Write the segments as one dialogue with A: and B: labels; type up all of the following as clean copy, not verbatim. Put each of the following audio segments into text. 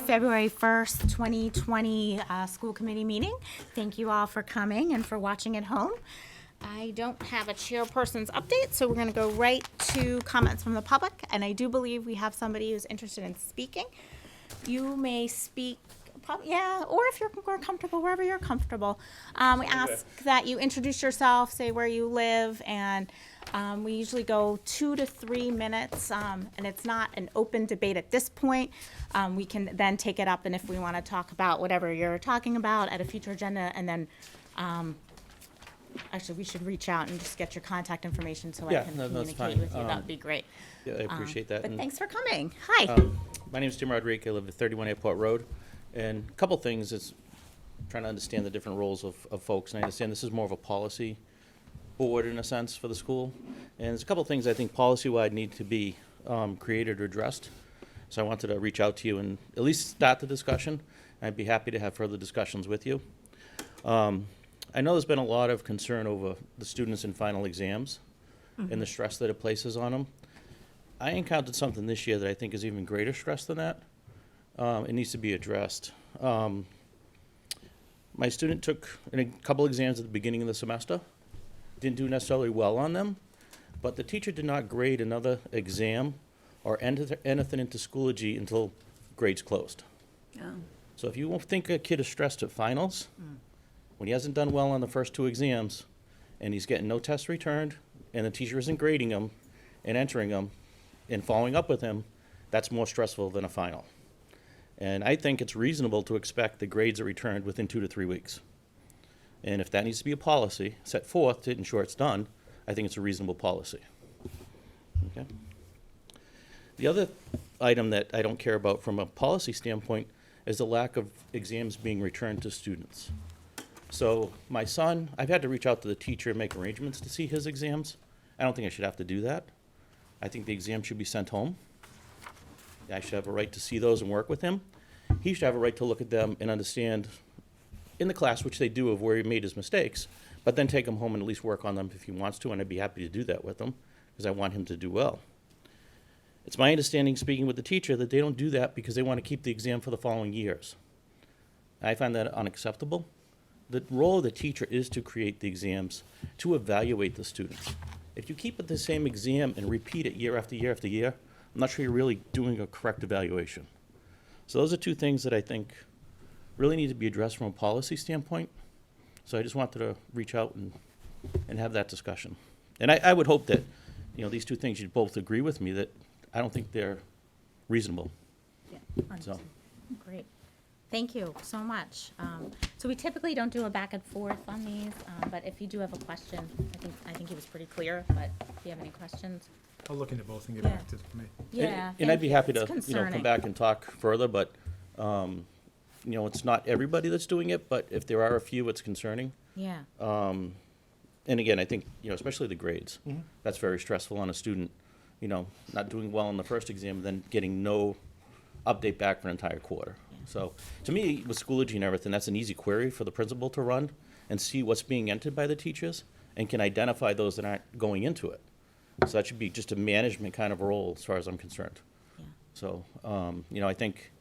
A: February 1st, 2020 school committee meeting. Thank you all for coming and for watching at home. I don't have a chairperson's update, so we're going to go right to comments from the public. And I do believe we have somebody who's interested in speaking. You may speak, or if you're more comfortable, wherever you're comfortable. We ask that you introduce yourself, say where you live, and we usually go 2 to 3 minutes, and it's not an open debate at this point. We can then take it up, and if we want to talk about whatever you're talking about at a future agenda, and then actually we should reach out and just get your contact information so I can
B: that's
A: communicate
B: fine.
A: with you. That would be great.
B: Yeah, I appreciate that.
A: But
B: And,
A: thanks for coming. Hi.
B: my name is Tim Rodriguez. I live at 31 Airport Road. And a couple things is trying to understand the different roles of folks. And I understand this is more of a policy board in a sense for the school. And there's a couple things I think policy-wide need to be created or addressed. So I wanted to reach out to you and at least start the discussion. I'd be happy to have further discussions with you. I know there's been a lot of concern over the students in final exams and the stress that it places on them. I encountered something this year that I think is even greater stress than that. It needs to be addressed. My student took a couple exams at the beginning of the semester, didn't do necessarily well on them, but the teacher did not grade another exam or enter anything into Schoology until grades closed.
C: Oh.
B: So if you won't think a kid is stressed at finals, when he hasn't done well on the first 2 exams, and he's getting no tests returned, and the teacher isn't grading him and entering him and following up with him, that's more stressful than a final. And I think it's reasonable to expect the grades are returned within 2 to 3 weeks. And if that needs to be a policy set forth to ensure it's done, I think it's a reasonable policy. Okay. The other item that I don't care about from a policy standpoint is the lack of exams being returned to students. So my son, I've had to reach out to the teacher and make arrangements to see his exams. I don't think I should have to do that. I think the exam should be sent home. I should have a right to see those and work with him. He should have a right to look at them and understand in the class, which they do, of where he made his mistakes, but then take them home and at least work on them if he wants to, and I'd be happy to do that with him because I want him to do well. It's my understanding, speaking with the teacher, that they don't do that because they want to keep the exam for the following years. I find that unacceptable. The role of the teacher is to create the exams, to evaluate the students. If you keep it the same exam and repeat it year after year after year, I'm not sure you're really doing a correct evaluation. So those are 2 things that I think really need to be addressed from a policy standpoint. So I just wanted to reach out and have that discussion. And I would hope that, these 2 things you'd both agree with me that I don't think they're reasonable.
A: Yeah,
B: So.
A: Great. Thank you so much. So we typically don't do a back and forth on these, but if you do have a question, I think he was pretty clear, but if you have any questions.
D: I'll look into both and get
A: Yeah.
D: back to me.
A: Yeah.
B: And I'd be happy to,
A: It's concerning.
B: come back and talk further, but, it's not everybody that's doing it, but if there are a few, it's concerning.
A: Yeah,
B: And again, I think, especially the grades, that's very stressful on a student, not doing well in the first exam, and then getting no update back for an entire quarter. So, to me, with Schoology and everything, that's an easy query for the principal to run and see what's being entered by the teachers and can identify those that aren't going into it. So that should be just a management kind of role as far as I'm concerned.
A: yeah.
B: So, I think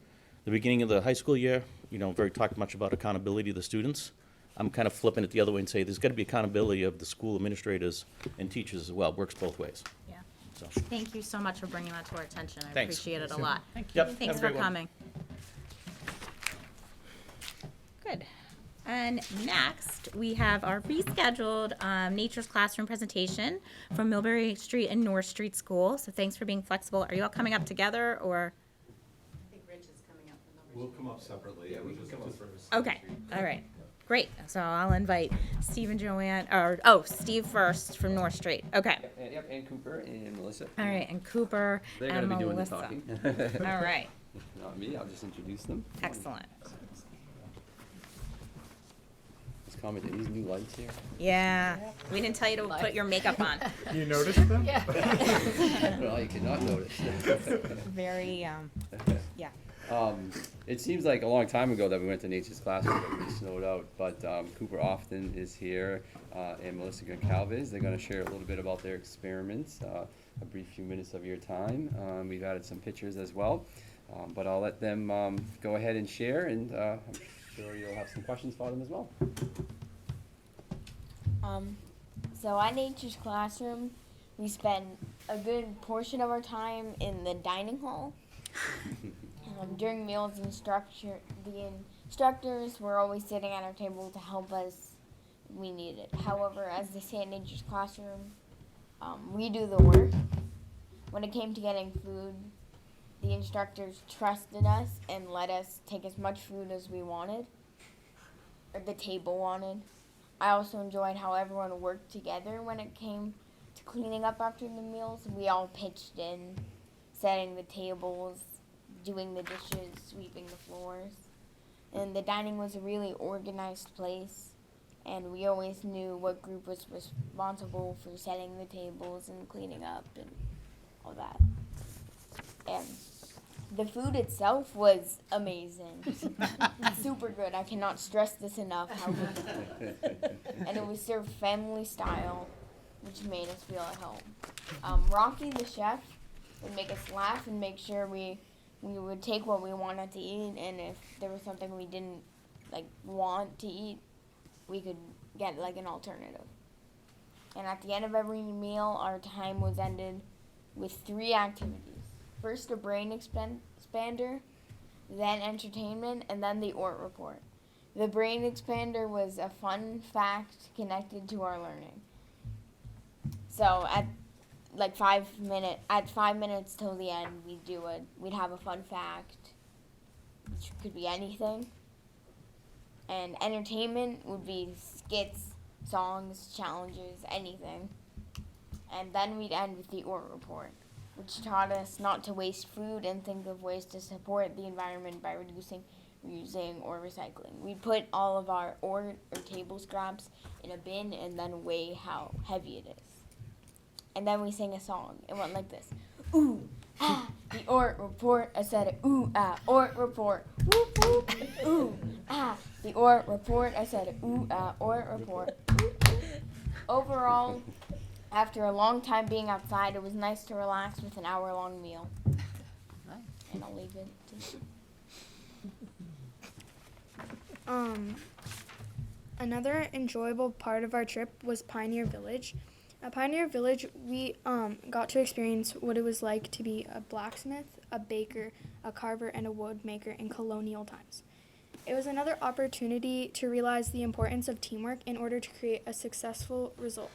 B: the beginning of the high school year, very talked much about accountability of the students. I'm kind of flipping it the other way and say there's got to be accountability of the school administrators and teachers as well. It works both ways.
A: Yeah.
B: So,
A: Thank you so much for bringing that to our attention. I
B: Thanks.
A: appreciate it a lot.
B: Yep, have
A: Thanks
B: a
A: for
B: great one.
A: coming. Good. And next, we have our rescheduled Nature's Classroom presentation from Millbury Street and North Street School. So thanks for being flexible. Are you all coming up together, or?
C: I think Rich is coming up for
E: We'll come up separately. Yeah, we just come up first.
A: Okay, all right. Great. So I'll invite Steve and Joanne, Steve first from North Street. Okay.
F: And Cooper and Melissa.
A: All right, and Cooper
F: They're
A: and
F: gonna be doing the
A: Melissa.
F: talking.
A: All right,
F: Not me, I'll just introduce them.
A: excellent.
F: Just comment on these new lights here.
A: Yeah, we didn't tell you to put your makeup on.
D: You noticed them?
F: Well, you cannot notice.
A: Very, yeah.
F: It seems like a long time ago that we went to Nature's Classroom, but we snowed out. But Cooper Often is here, and Melissa Goncalves. They're going to share a little bit about their experiments, a brief few minutes of your time. We've added some pictures as well. But I'll let them go ahead and share, and I'm sure you'll have some questions for them as well.
G: So at Nature's Classroom, we spend a good portion of our time in the dining hall. During meals, the instructors were always sitting at our table to help us if we need it. However, as they say at Nature's Classroom, we do the work. When it came to getting food, the instructors trusted us and let us take as much food as we wanted, or the table wanted. I also enjoyed how everyone worked together when it came to cleaning up after the meals. We all pitched in, setting the tables, doing the dishes, sweeping the floors. And the dining was a really organized place, and we always knew what group was responsible for setting the tables and cleaning up and all that. And the food itself was amazing. Super good. I cannot stress this enough how good. And it was served family style, which made us feel at home. Rocky the chef would make us laugh and make sure we would take what we wanted to eat, and if there was something we didn't want to eat, we could get an alternative. And at the end of every meal, our time was ended with 3 activities. First, a brain expander, then entertainment, and then the ORT report. The brain expander was a fun fact connected to our learning. So at 5 minutes till the end, we'd have a fun fact, which could be anything. And entertainment would be skits, songs, challenges, anything. And then we'd end with the ORT report, which taught us not to waste food and think of ways to support the environment by reducing, reusing, or recycling. We'd put all of our ORT or table scraps in a bin and then weigh how heavy it is. And then we sang a song. It went like this. Ooh, ah, the ORT report. I said it. Ooh, ah, ORT report. Whoop, whoop. Ooh, ah, the ORT report. I said it. Ooh, ah, ORT report. Overall, after a long time being outside, it was nice to relax with an hour-long meal. And I'll leave it to
H: Another enjoyable part of our trip was Pioneer Village. At Pioneer Village, we got to experience what it was like to be a blacksmith, a baker, a carver, and a wood maker in colonial times. It was another opportunity to realize the importance of teamwork in order to create a successful result.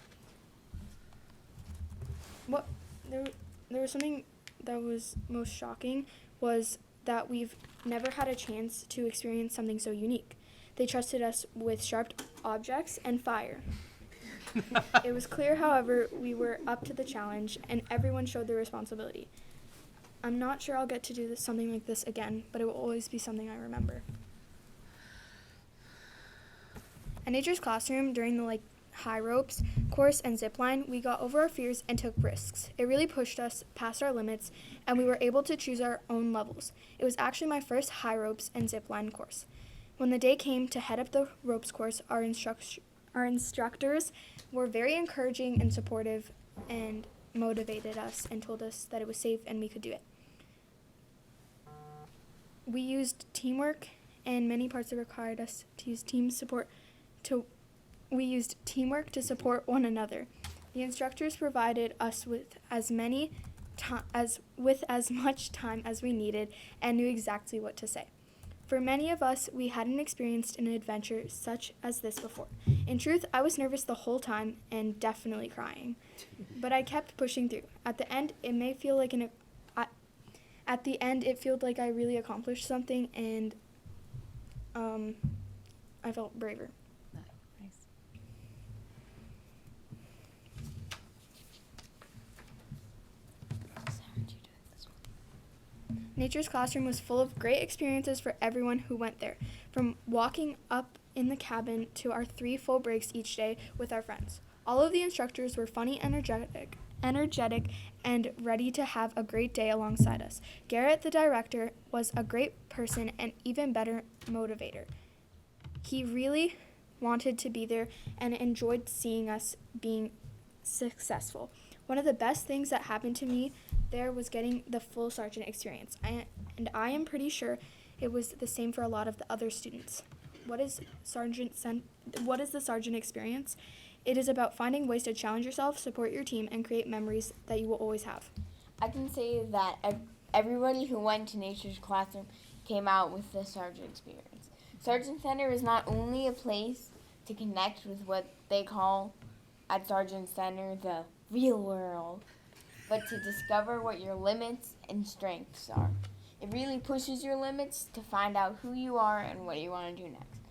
H: There was something that was most shocking was that we've never had a chance to experience something so unique. They trusted us with sharp objects and fire. It was clear, however, we were up to the challenge, and everyone showed their responsibility. I'm not sure I'll get to do something like this again, but it will always be something I remember. At Nature's Classroom, during the high ropes course and zip line, we got over our fears and took risks. It really pushed us past our limits, and we were able to choose our own levels. It was actually my first high ropes and zip line course. When the day came to head up the ropes course, our instructors were very encouraging and supportive and motivated us and told us that it was safe and we could do it. We used teamwork, and many parts that required us to use we used teamwork to support one another. The instructors provided us with as much time as we needed and knew exactly what to say. For many of us, we hadn't experienced an adventure such as this before. In truth, I was nervous the whole time and definitely crying, but I kept pushing through. At the end, it felt like I really accomplished something, and I felt braver.
C: Nice.
H: Nature's Classroom was full of great experiences for everyone who went there, from walking up in the cabin to our 3 full breaks each day with our friends. All of the instructors were funny, energetic, and ready to have a great day alongside us. Garrett, the director, was a great person and even better motivator. He really wanted to be there and enjoyed seeing us being successful. One of the best things that happened to me there was getting the full sergeant experience. And I am pretty sure it was the same for a lot of the other students. What is the sergeant experience? It is about finding ways to challenge yourself, support your team, and create memories that you will always have.
G: I can say that everybody who went to Nature's Classroom came out with the Sergeant experience. Sergeant Center is not only a place to connect with what they call at Sergeant Center the real world, but to discover what your limits and strengths are. It really pushes your limits to find out who you are and what you want to do next.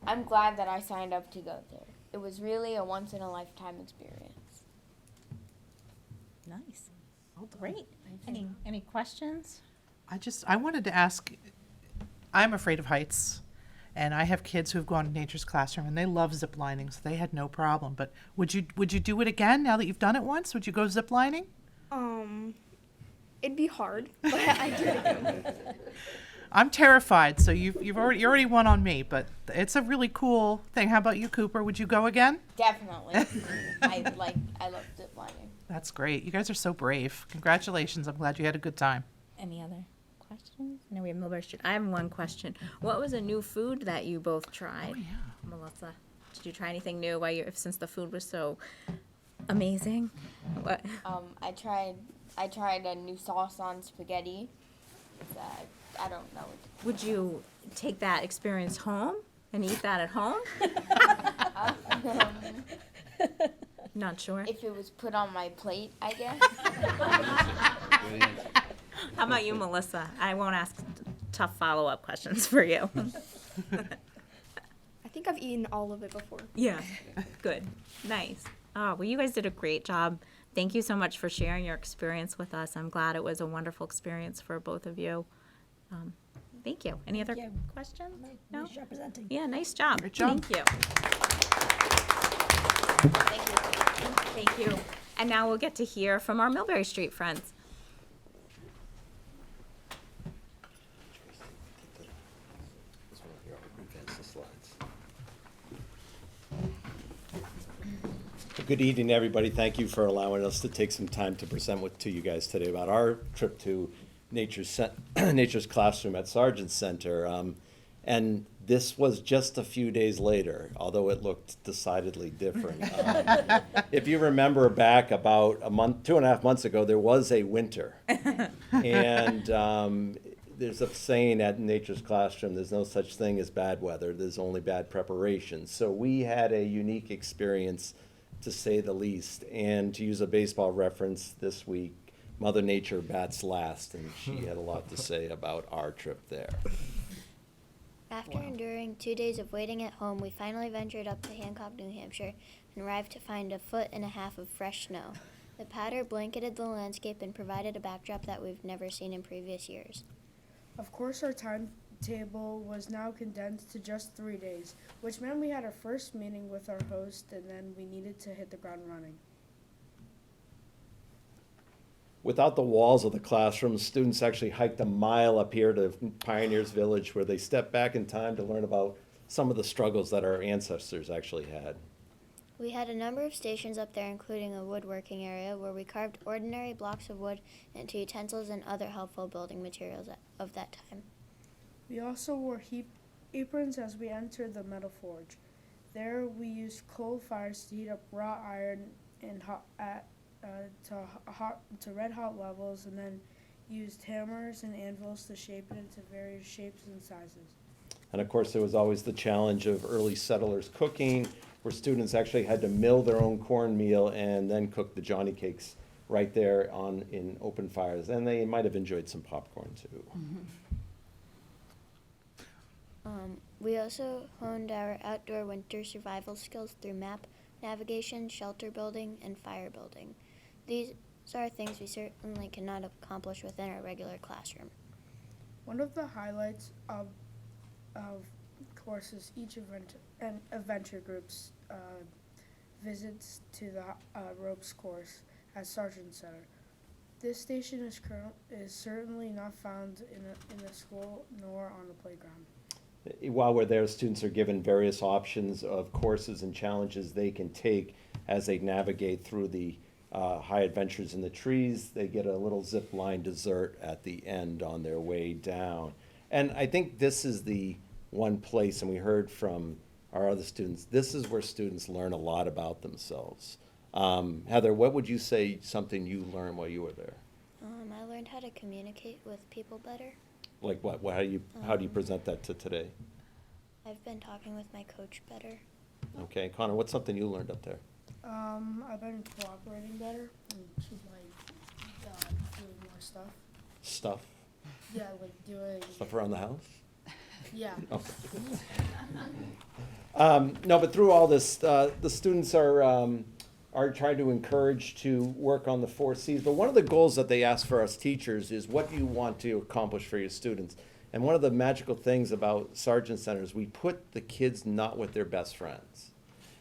G: I'm glad that I signed up to go there. It was really a once-in-a-lifetime experience.
A: Nice. Oh, great. Any questions?
I: I wanted to ask, I'm afraid of heights, and I have kids who've gone to Nature's Classroom, and they love zip lining, so they had no problem. But would you do it again now that you've done it once? Would you go zip lining?
H: It'd be hard, but I do it again.
I: I'm terrified, so you're already one on me, but it's a really cool thing. How about you, Cooper? Would you go again?
G: Definitely. I love zip lining.
I: That's great. You guys are so brave. Congratulations. I'm glad you had a good time.
A: Any other questions? No, we have Millbury Street. I have one question. What was a new food that you both tried?
I: Oh, yeah.
A: Melissa, did you try anything new since the food was so amazing? What?
G: I tried a new sauce on spaghetti. I don't know.
A: Would you take that experience home and eat that at home? Not sure.
G: If it was put on my plate, I guess.
F: Good answer.
A: How about you, Melissa? I won't ask tough follow-up questions for you.
H: I think I've eaten all of it before.
A: Yeah, good, nice. Oh, well, you guys did a great job. Thank you so much for sharing your experience with us. I'm glad it was a wonderful experience for both of you. Thank you. Any other questions? No?
C: Nice representing.
A: Yeah, nice job.
I: Great job.
A: Thank you. Thank you. And now we'll get to hear from our Millbury Street friends.
E: Good evening, everybody. Thank you for allowing us to take some time to present to you guys today about our trip to Nature's Classroom at Sargent Center. And this was just a few days later, although it looked decidedly different. If you remember back about 2.5 months ago, there was a winter. And there's a saying at Nature's Classroom, there's no such thing as bad weather, there's only bad preparation. So we had a unique experience, to say the least. And to use a baseball reference this week, Mother Nature bats last, and she had a lot to say about our trip there.
J: After enduring 2 days of waiting at home, we finally ventured up to Hancock, New Hampshire, and arrived to find 1.5 feet of fresh snow. The powder blanketed the landscape and provided a backdrop that we've never seen in previous years.
K: Of course, our timetable was now condensed to just 3 days, which meant we had our first meeting with our host, and then we needed to hit the ground running.
E: Without the walls of the classroom, students actually hiked a mile up here to Pioneers Village, where they stepped back in time to learn about some of the struggles that our ancestors actually had.
J: We had a number of stations up there, including a woodworking area where we carved ordinary blocks of wood into utensils and other helpful building materials of that time.
K: We also wore aprons as we entered the metal forge. There we used coal fires to heat up raw iron and to red hot levels, and then used hammers and anvils to shape it into various shapes and sizes.
E: And of course, there was always the challenge of early settlers cooking, where students actually had to mill their own cornmeal and then cook the Johnny cakes right there in open fires. And they might have enjoyed some popcorn too.
J: We also honed our outdoor winter survival skills through map navigation, shelter building, and fire building. These are things we certainly cannot accomplish within our regular classroom.
K: One of the highlights of course is each adventure group's visits to the ropes course at Sargent Center. This station is certainly not found in the school nor on the playground.
E: While we're there, students are given various options of courses and challenges they can take as they navigate through the High Adventures in the Trees. They get a little zip line dessert at the end on their way down. And I think this is the one place, and we heard from our other students, this is where students learn a lot about themselves. Heather, what would you say something you learned while you were there?
J: I learned how to communicate with people better.
E: Like what? How do you present that to today?
J: I've been talking with my coach better.
E: Okay, Connor, what's something you learned up there?
K: I've been cooperating better and doing more stuff.
E: Stuff?
K: Yeah, like doing.
E: Stuff around the house?
K: Yeah.
E: Okay. No, but through all this, the students are trying to encourage to work on the 4 Cs. But one of the goals that they ask for us teachers is, what do you want to accomplish for your students? And one of the magical things about Sargent Center is we put the kids not with their best friends.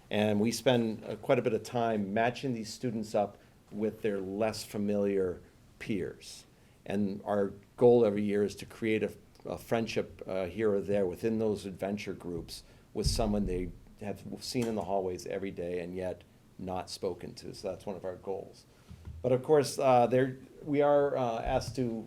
E: And we spend quite a bit of time matching these students up with their less familiar peers. And our goal every year is to create a friendship here or there within those adventure groups with someone they have seen in the hallways every day and yet not spoken to. So that's one of our goals. But of course, we are asked to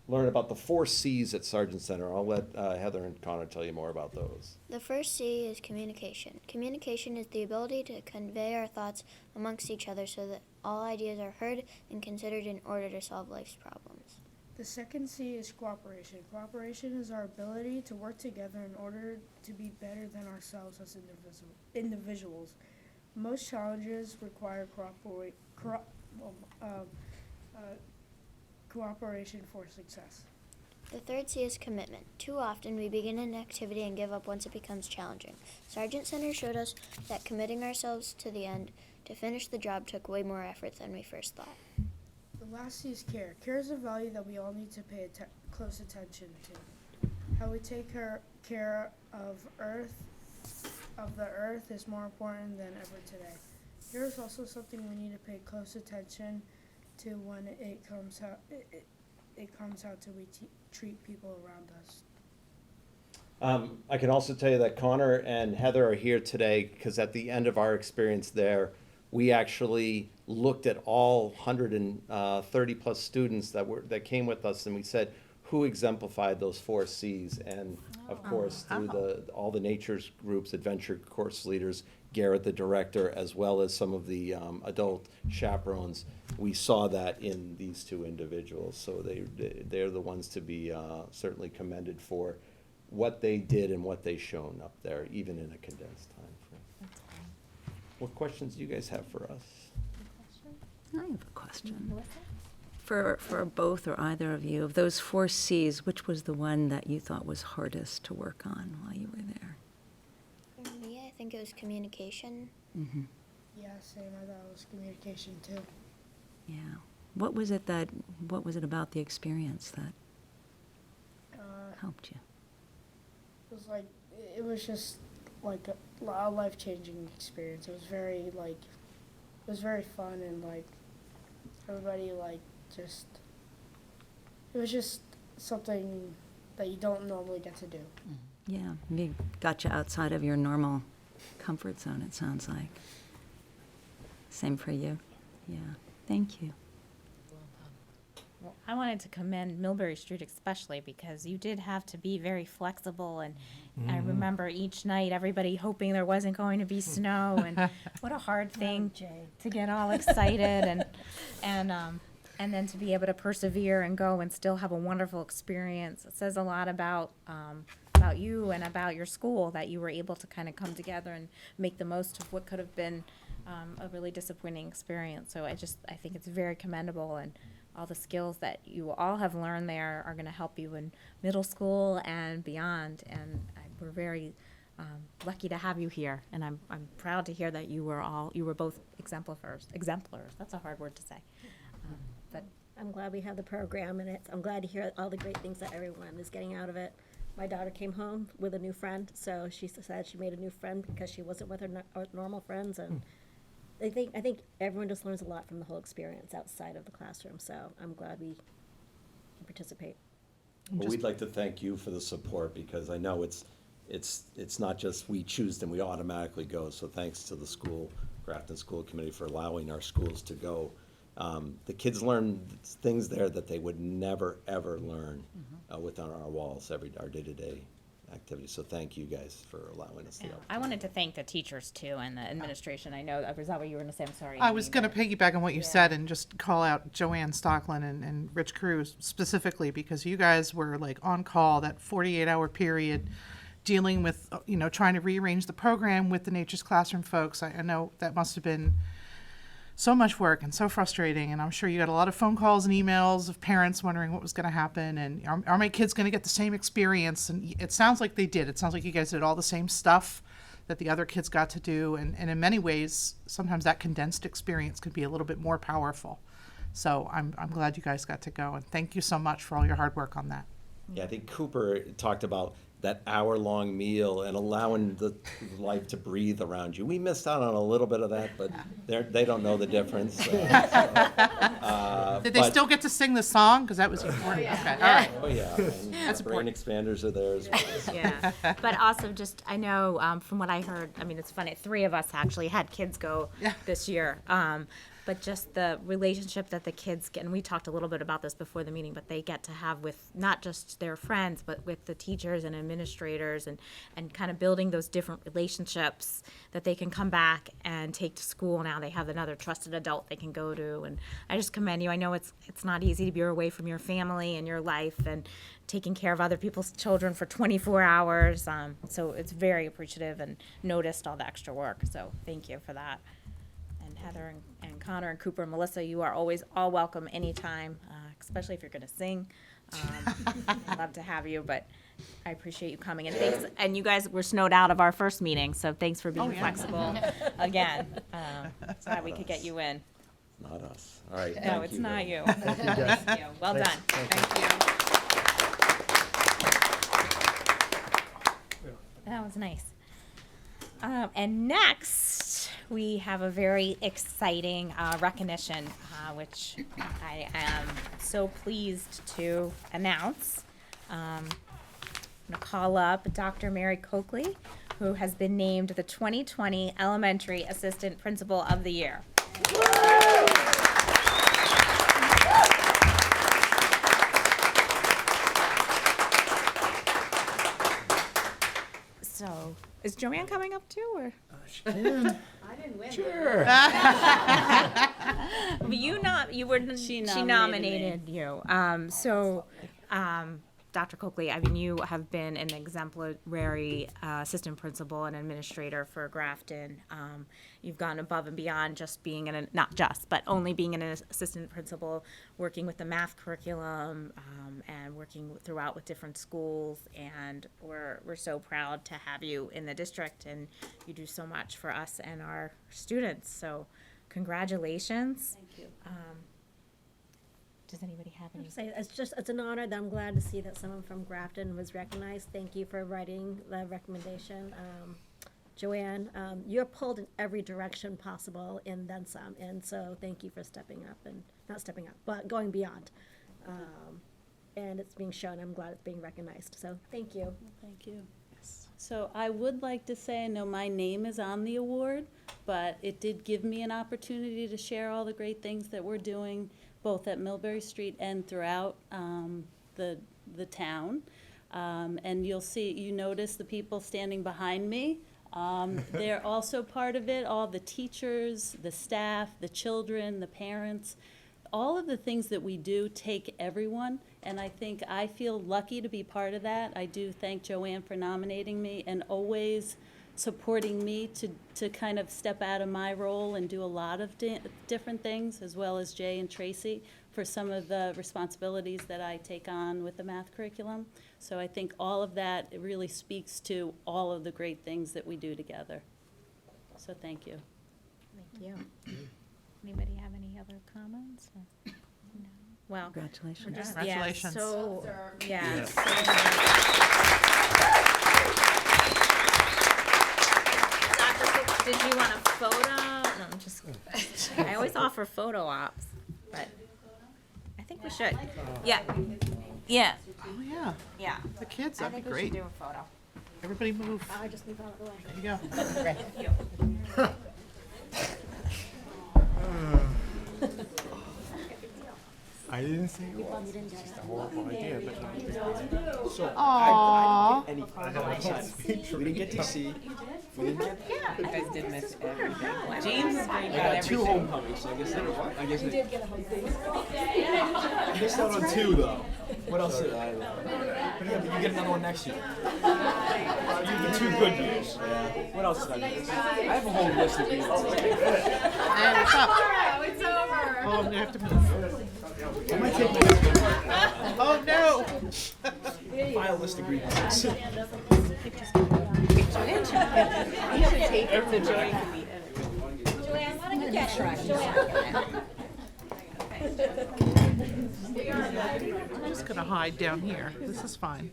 E: learn about the 4 Cs at Sargent Center. I'll let Heather and Connor tell you more about those.
J: The first C is communication. Communication is the ability to convey our thoughts amongst each other so that all ideas are heard and considered in order to solve life's problems.
K: The second C is cooperation. Cooperation is our ability to work together in order to be better than ourselves as individuals. Most challenges require cooperation for success.
J: The third C is commitment. Too often we begin an activity and give up once it becomes challenging. Sargent Center showed us that committing ourselves to the end to finish the job took way more effort than we first thought.
K: The last C is care. Care is a value that we all need to pay close attention to. How we take care of the earth is more important than ever today. Care is also something we need to pay close attention to when it comes out to we treat people around us.
E: I can also tell you that Connor and Heather are here today because at the end of our experience there, we actually looked at all 130 plus students that came with us, and we said, who exemplified those 4 Cs? And of course, through all the nature's groups, adventure course leaders, Garrett, the director, as well as some of the adult chaperones, we saw that in these 2 individuals. So they're the ones to be certainly commended for what they did and what they shown up there, even in a condensed time frame. What questions do you guys have for us?
C: I have a question. For both or either of you, of those 4 Cs, which was the one that you thought was hardest to work on while you were there?
J: For me, I think it was communication.
C: Mm-hmm.
K: Yeah, same. I thought it was communication too.
C: Yeah. What was it about the experience that helped you?
K: It was just like a life-changing experience. It was very fun and everybody it was just something that you don't normally get to do.
C: Yeah, it got you outside of your normal comfort zone, it sounds like. Same for you? Yeah, thank you.
A: Well, I wanted to commend Millbury Street especially because you did have to be very flexible, and I remember each night everybody hoping there wasn't going to be snow, and what a hard thing to get all excited and then to be able to persevere and go and still have a wonderful experience. It says a lot about you and about your school that you were able to kind of come together and make the most of what could have been a really disappointing experience. So I think it's very commendable, and all the skills that you all have learned there are going to help you in middle school and beyond. And we're very lucky to have you here, and I'm proud to hear that you were both exemplars. That's a hard word to say. But
L: I'm glad we have the program, and I'm glad to hear all the great things that everyone is getting out of it. My daughter came home with a new friend, so she said she made a new friend because she wasn't with her normal friends, and I think everyone just learns a lot from the whole experience outside of the classroom. So I'm glad we can participate.
E: Well, we'd like to thank you for the support because I know it's not just we choose them, we automatically go. So thanks to the school Grafton School Committee for allowing our schools to go. The kids learn things there that they would never, ever learn within our walls, our day-to-day activities. So thank you guys for allowing us the opportunity.
A: I wanted to thank the teachers too and the administration. I know, was that what you were gonna say? I'm sorry.
I: I was going to piggyback on what you said and just call out Joanne Stocklin and Rich Cruz specifically, because you guys were like on call that 48-hour period, dealing with, trying to rearrange the program with the Nature's Classroom folks. I know that must have been so much work and so frustrating, and I'm sure you got a lot of phone calls and emails of parents wondering what was going to happen, and are my kids going to get the same experience? And it sounds like they did. It sounds like you guys did all the same stuff that the other kids got to do, and in many ways, sometimes that condensed experience could be a little bit more powerful. So I'm glad you guys got to go, and thank you so much for all your hard work on that.
E: Yeah, I think Cooper talked about that hour-long meal and allowing the life to breathe around you. We missed out on a little bit of that, but they don't know the difference.
I: Did they still get to sing the song? Because that was important. Okay, all right.
E: Oh, yeah. And brain expanders are there as well.
A: Yeah, but also just, I know, from what I heard, I mean, it's funny, 3 of us actually had kids go this year. But just the relationship that the kids get, and we talked a little bit about this before the meeting, but they get to have with not just their friends, but with the teachers and administrators, and kind of building those different relationships that they can come back and take to school. Now they have another trusted adult they can go to, and I just commend you. I know it's not easy to be away from your family and your life and taking care of other people's children for 24 hours. So it's very appreciative and noticed all the extra work. So thank you for that. And Heather and Connor and Cooper and Melissa, you are always all welcome anytime, especially if you're going to sing. I'd love to have you, but I appreciate you coming. And thanks. And you guys were snowed out of our first meeting, so thanks for being flexible again, so that we could get you in.
E: Not us. All right.
A: No, it's not you.
D: Thank
A: you. Well done. Thank you. That was nice. And next, we have a very exciting recognition, which I am so pleased to announce. I'm going to call up Dr. Mary Coakley, who has been named the 2020 Elementary Assistant Principal of the Year. So, is Joanne coming up too, or?
D: I didn't win. Sure.
A: She nominated you. Dr. Coakley, I mean, you have been an exemplary assistant principal and administrator for Grafton. You've gone above and beyond just being but only being an assistant principal, working with the math curriculum and working throughout with different schools. And we're so proud to have you in the district, and you do so much for us and our students. So congratulations.
L: Thank you.
A: Does anybody have any?
L: It's an honor that I'm glad to see that someone from Grafton was recognized. Thank you for writing the recommendation. Joanne, you're pulled in every direction possible and then some, and so thank you for not stepping up, but going beyond. And it's being shown. I'm glad it's being recognized, so thank you.
M: Thank you. So I would like to say, I know my name is on the award, but it did give me an opportunity to share all the great things that we're doing both at Millbury Street and throughout the town. And you notice the people standing behind me. They're also part of it, all the teachers, the staff, the children, the parents. All of the things that we do take everyone, and I feel lucky to be part of that. I do thank Joanne for nominating me and always supporting me to kind of step out of my role and do a lot of different things, as well as Jay and Tracy for some of the responsibilities that I take on with the math curriculum. So I think all of that, it really speaks to all of the great things that we do together. So thank you.
A: Thank you. Anybody have any other comments? No. Well,
C: Congratulations.
A: we're just,
I: Congratulations. Did you want a photo? No, I'm just. I always offer photo ops, but I think we should. Yeah. Yeah. Oh, yeah.
A: Yeah.
I: The kids,
A: I
I: that'd
A: think
I: be
A: we
I: great.
A: should do a photo.
I: Everybody move.
L: I just move out of the way.
I: There you go.
A: Thank you.
N: I didn't say it was. It's just a horrible idea, but so
I: Aww.
N: I didn't get any. We didn't get to see. We didn't get.
D: You guys did miss everything. James is great
N: I
D: about
N: got two
D: everything.
N: homecomings, so I guess I guess I missed out on two though. What else did I? But yeah, but you get another one next year. You get 2 good years. Yeah. What else did I miss? I have a whole list of things.
I: And it's up.
D: It's over.
I: Oh, you have to move.
N: I might take my
I: Oh, no.
N: file list of grievances.
D: You should take it so Joey can be
L: Joanne, why don't you get
I: I'm just gonna hide down here. This is fine.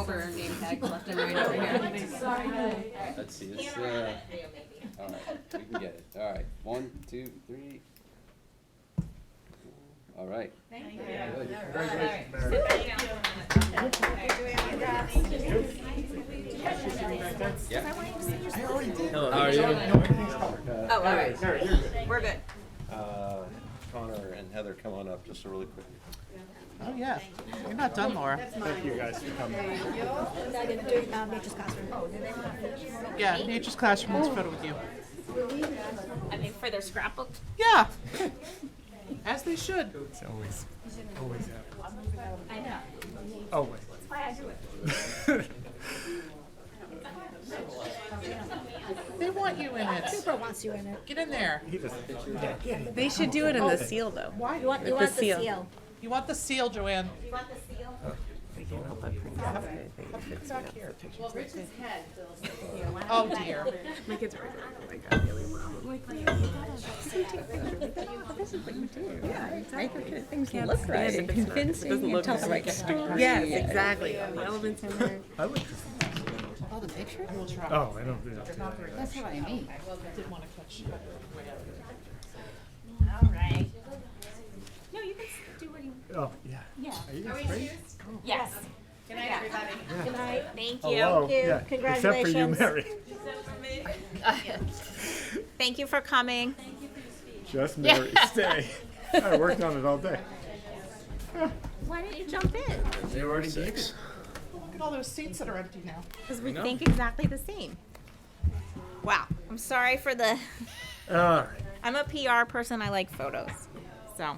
D: over our name tags left and right over here.
F: Let's see, this, all right, you can get it. All right, 1, 2, 3. All right.
D: Thank you.
F: Good.
E: Hello, how are you?
D: Oh, all right. We're good.
E: Connor and Heather, come on up just really quick.
I: Oh, yeah. You're not done, Laura.
N: Thank you guys for coming.
L: Nature's Classroom.
I: Yeah, Nature's Classroom wants a photo with you.
A: I mean, for their scrapbook.
I: Yeah. As they should.
N: It's always happens.
A: I know.
N: Always.
A: That's why I do it.
I: They want you in it.
L: Super wants you in it.
I: Get in there.
D: They should do it in the seal, though.
I: Why?
L: You want the seal.
I: You want the seal, Joanne.
A: You want the seal?
I: Back here. Oh, dear.
D: My kids are like that really well. Make things look right and convincing. Doesn't look tell the right story. Yes, exactly. The elements in there.
N: I like this.
D: Oh, the picture?
N: Oh, I don't do that.
D: That's what I mean.
I: Didn't want to cut you.
A: All right. No, you can do what you.
N: Oh, yeah.
A: Yeah.
N: Are you guys ready?
A: Yes.
D: Good night, everybody.
L: Good night.
A: Thank you.
N: Hello.
L: you.
N: Yeah. Except for you,
L: Congratulations.
N: Mary.
A: Thank you for coming.
N: Just Mary. Stay. I worked on it all day.
A: Why didn't you jump in?
N: They already gave it.
I: Look at all those seats that are empty now.
A: Because we think exactly the same. Wow. I'm sorry for the.
N: All right.
A: I'm a PR person. I like photos. So.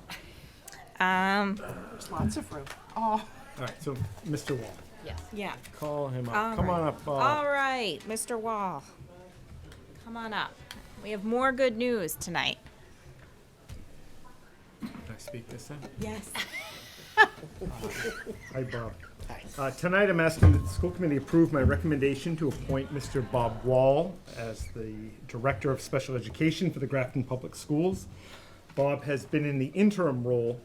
I: There's lots of room. Oh.
N: All right. So, Mr. Wall,
A: Yeah.
N: call him up.
A: All
N: Come
A: right.
N: on up.
A: All right, Mr. Wall. Come on up. We have more good news tonight.
N: Can I speak this time?
A: Yes.
N: Hi, Bob. Tonight, I'm asking that the school committee approve my recommendation to appoint Mr. Bob Wall as the Director of Special Education for the Grafton Public Schools. Bob has been in the interim role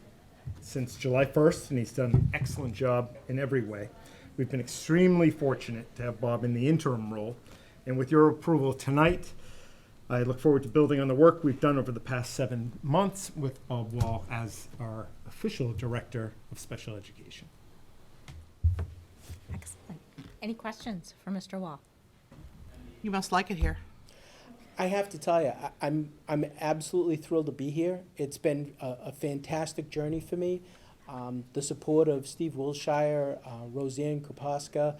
N: since July 1st, and he's done an excellent job in every way. We've been extremely fortunate to have Bob in the interim role, and with your approval tonight, I look forward to building on the work we've done over the past 7 months with Bob Wall as our official Director of Special Education.
A: Excellent. Any questions for Mr. Wall?
I: You must like it here.
O: I have to tell you, I'm absolutely thrilled to be here. It's been a fantastic journey for me. The support of Steve Wilshire, Roseanne Kropaska,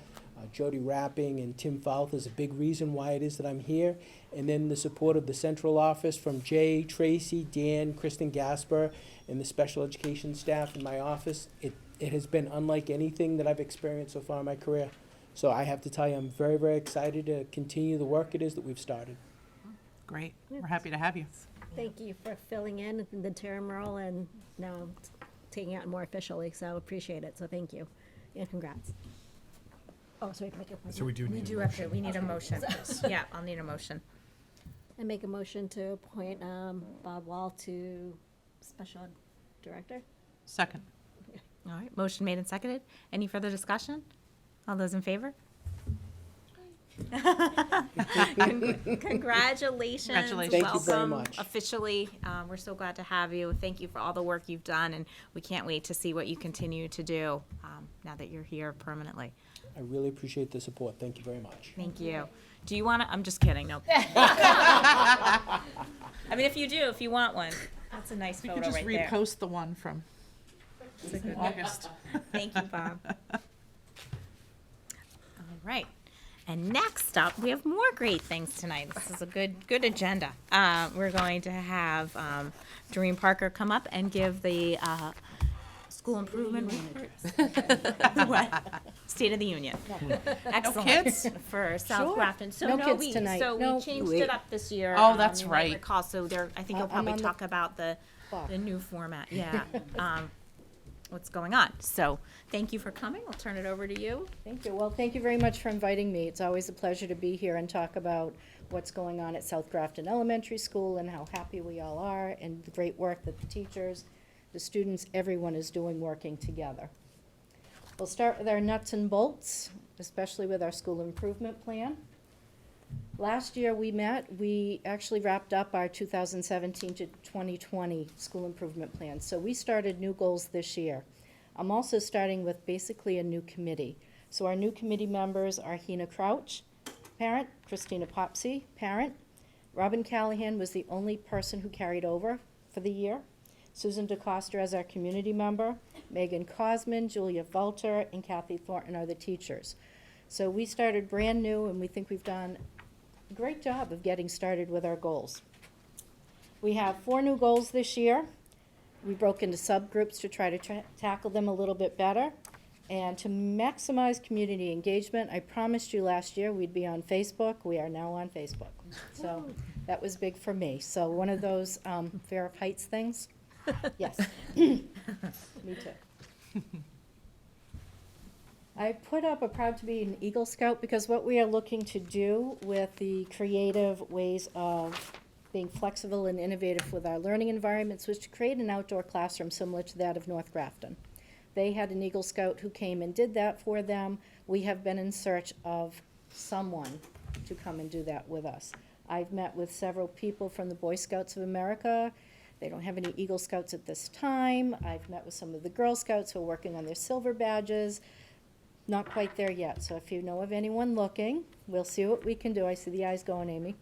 O: Jody Rapping, and Tim Fouth is a big reason why it is that I'm here. And then the support of the central office from Jay, Tracy, Dan, Kristen Gasper, and the special education staff in my office. It has been unlike anything that I've experienced so far in my career. So I have to tell you, I'm very, very excited to continue the work it is that we've started.
I: Great. We're happy to have you.
L: Thank you for filling in the interim role and now taking it more officially, so appreciate it, so thank you. And congrats. Oh, so we can make a
N: So we do
A: We
N: need
A: do
N: a
A: have to,
N: motion.
A: we need a motion. Yeah, I'll need a motion.
L: And make a motion to appoint Bob Wall to Special Ed Director.
I: Second.
A: All right, motion made and seconded. Any further discussion? All those in favor? Congratulations.
I: Congratulations.
O: Thank you very
A: Welcome
O: much.
A: officially. We're so glad to have you. Thank you for all the work you've done, and we can't wait to see what you continue to do now that you're here permanently.
O: I really appreciate the support. Thank you very much.
A: Thank you. Do you want to? I'm just kidding. No. I mean, if you do, if you want one, that's a nice
I: We
A: photo
I: could just
A: right there.
I: repost the one from August.
A: Thank you, Bob. All right. And next up, we have more great things tonight. This is a good agenda. We're going to have Doreen Parker come up and give the school improvement report. What? State of the Union. Excellent.
I: kids?
A: For South
D: Sure.
A: Grafton. So
D: No kids
A: we,
D: tonight.
A: So
D: No.
A: we changed
D: Wait.
A: it up this year.
I: Oh, that's
A: you might
I: right.
A: recall. So there, I think you'll
D: I'm
A: probably
D: on the
A: talk about the
D: clock.
A: new format. Yeah. What's going on. So thank you for coming. I'll turn it over to you.
D: Thank you. Well, thank you very much for inviting me. It's always a pleasure to be here and talk about what's going on at South Grafton Elementary School and how happy we all are and the great work that the teachers, the students, everyone is doing working together. We'll start with our nuts and bolts, especially with our school improvement plan. Last year we actually wrapped up our 2017 to 2020 school improvement plan. So we started new goals this year. I'm also starting with basically a new committee. So our new committee members are Hina Crouch, parent, Christina Popsy, parent. Robin Callahan was the only person who carried over for the year. Susan DeCoster as our community member, Megan Cosman, Julia Volter, and Kathy Thornton are the teachers. So we started brand new, and we think we've done a great job of getting started with our goals. We have 4 new goals this year. We broke into subgroups to try to tackle them a little bit better. And to maximize community engagement, I promised you last year we'd be on Facebook. We are now on Facebook. So that was big for me. So one of those Fair of Heights things. Yes. Me too. I put up a Proud to be an Eagle Scout because what we are looking to do with the creative ways of being flexible and innovative with our learning environments was to create an outdoor classroom similar to that of North Grafton. They had an Eagle Scout who came and did that for them. We have been in search of someone to come and do that with us. I've met with several people from the Boy Scouts of America. They don't have any Eagle Scouts at this time. I've met with some of the Girl Scouts who are working on their silver badges. Not quite there yet, so if you know of anyone looking, we'll see what we can do. I see the eyes going, Amy.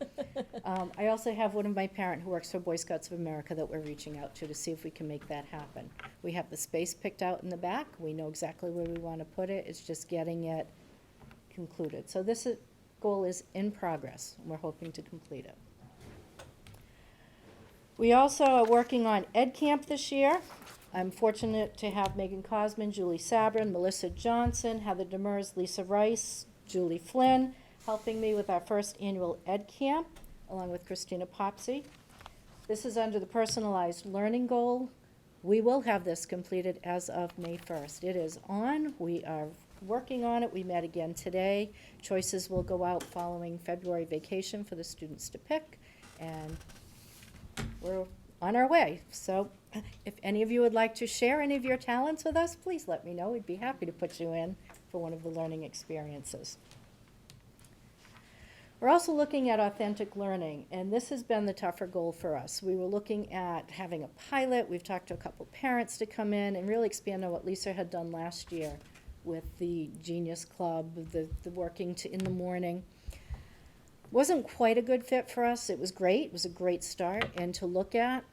D: I also have one of my parents who works for Boy Scouts of America that we're reaching out to see if we can make that happen. We have the space picked out in the back. We know exactly where we want to put it. It's just getting it concluded. So this goal is in progress, and we're hoping to complete it. We also are working on Ed Camp this year. I'm fortunate to have Megan Cosman, Julie Sabrin, Melissa Johnson, Heather Demers, Lisa Rice, Julie Flynn, helping me with our first annual Ed Camp, along with Christina Popsy. This is under the personalized learning goal. We will have this completed as of May 1st. It is on. We are working on it. We met again today. Choices will go out following February vacation for the students to pick, and we're on our way. So if any of you would like to share any of your talents with us, please let me know. We'd be happy to put you in for one of the learning experiences. We're also looking at authentic learning, and this has been the tougher goal for us. We were looking at having a pilot. We've talked to a couple parents to come in and really expand on what Lisa had done last year with the Genius Club, the working in the morning. Wasn't quite a good fit for us. It was great. It was a great start and to look at.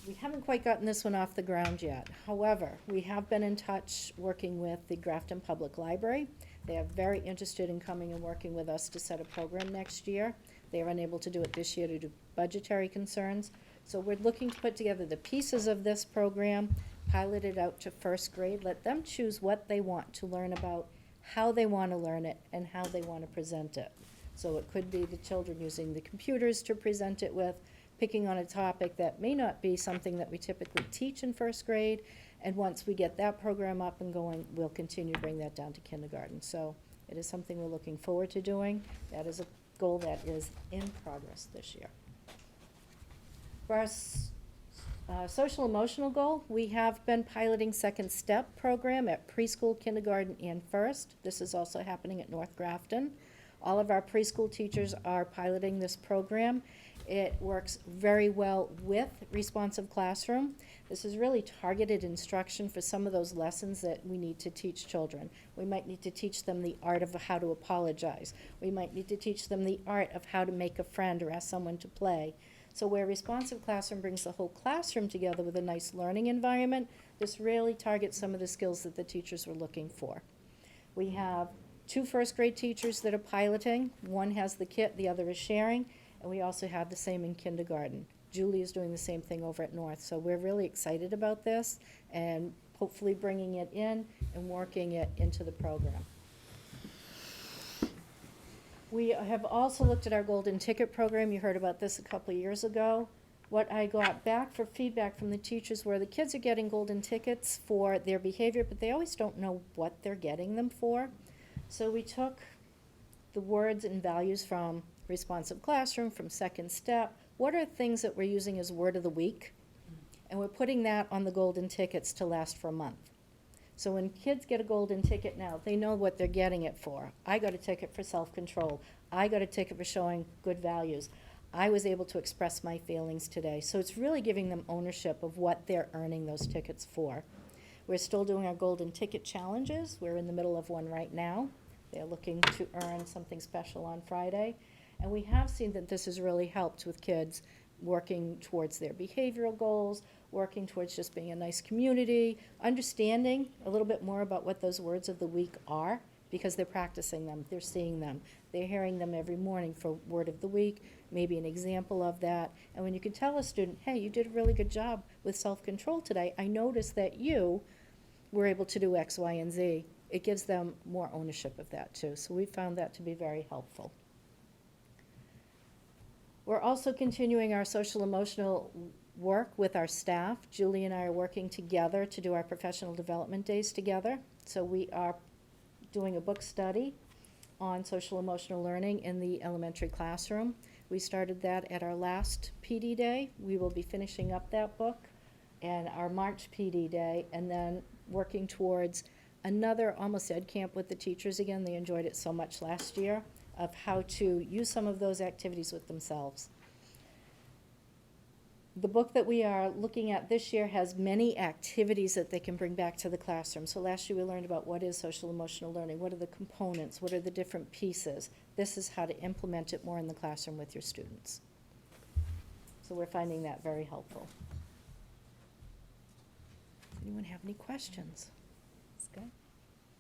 D: We haven't quite gotten this one off the ground yet. However, we have been in touch working with the Grafton Public Library. They are very interested in coming and working with us to set a program next year. They are unable to do it this year due to budgetary concerns. So we're looking to put together the pieces of this program, pilot it out to first grade, let them choose what they want to learn about, how they want to learn it, and how they want to present it. So it could be the children using the computers to present it with, picking on a topic that may not be something that we typically teach in first grade, and once we get that program up and going, we'll continue to bring that down to kindergarten. So it is something we're looking forward to doing. That is a goal that is in progress this year. For our social emotional goal, we have been piloting Second Step program at preschool, kindergarten, and first. This is also happening at North Grafton. All of our preschool teachers are piloting this program, It works very well with Responsive Classroom. This is really targeted instruction for some of those lessons that we need to teach children. We might need to teach them the art of how to apologize. We might need to teach them the art of how to make a friend or ask someone to play. So where Responsive Classroom brings the whole classroom together with a nice learning environment, this really targets some of the skills that the teachers were looking for. We have 2 first-grade teachers that are piloting. One has the kit, the other is sharing, and we also have the same in kindergarten. Julie is doing the same thing over at North, so we're really excited about this and hopefully bringing it in and working it into the program. We have also looked at our Golden Ticket program. You heard about this a couple of years ago. What I got back for feedback from the teachers were the kids are getting golden tickets for their behavior, but they always don't know what they're getting them for. So we took the words and values from Responsive Classroom, from Second Step. What are things that we're using as word of the week? And we're putting that on the golden tickets to last for a month. So when kids get a golden ticket now, they know what they're getting it for. I got a ticket for self-control. I got a ticket for showing good values. I was able to express my feelings today. So it's really giving them ownership of what they're earning those tickets for. We're still doing our golden ticket challenges. We're in the middle of one right now. They're looking to earn something special on Friday. And we have seen that this has really helped with kids working towards their behavioral goals, working towards just being a nice community, understanding a little bit more about what those words of the week are, because they're practicing them, they're seeing them, they're hearing them every morning for word of the week, maybe an example of that. And when you can tell a student, hey, you did a really good job with self-control today, I noticed that you were able to do X, Y, and Z, it gives them more ownership of that too. So we found that to be very helpful. We're also continuing our social emotional work with our staff. Julie and I are working together to do our professional development days together. So we are doing a book study on social emotional learning in the elementary classroom. We started that at our last PD day. We will be finishing up that book and our March PD day, and then working towards another almost ed camp with the teachers again. They enjoyed it so much last year, of how to use some of those activities with themselves. The book that we are looking at this year has many activities that they can bring back to the classroom. So last year we learned about what is social emotional learning, what are the components, what are the different pieces. This is how to implement it more in the classroom with your students. So we're finding that very helpful. Does anyone have any questions?
L: That's good.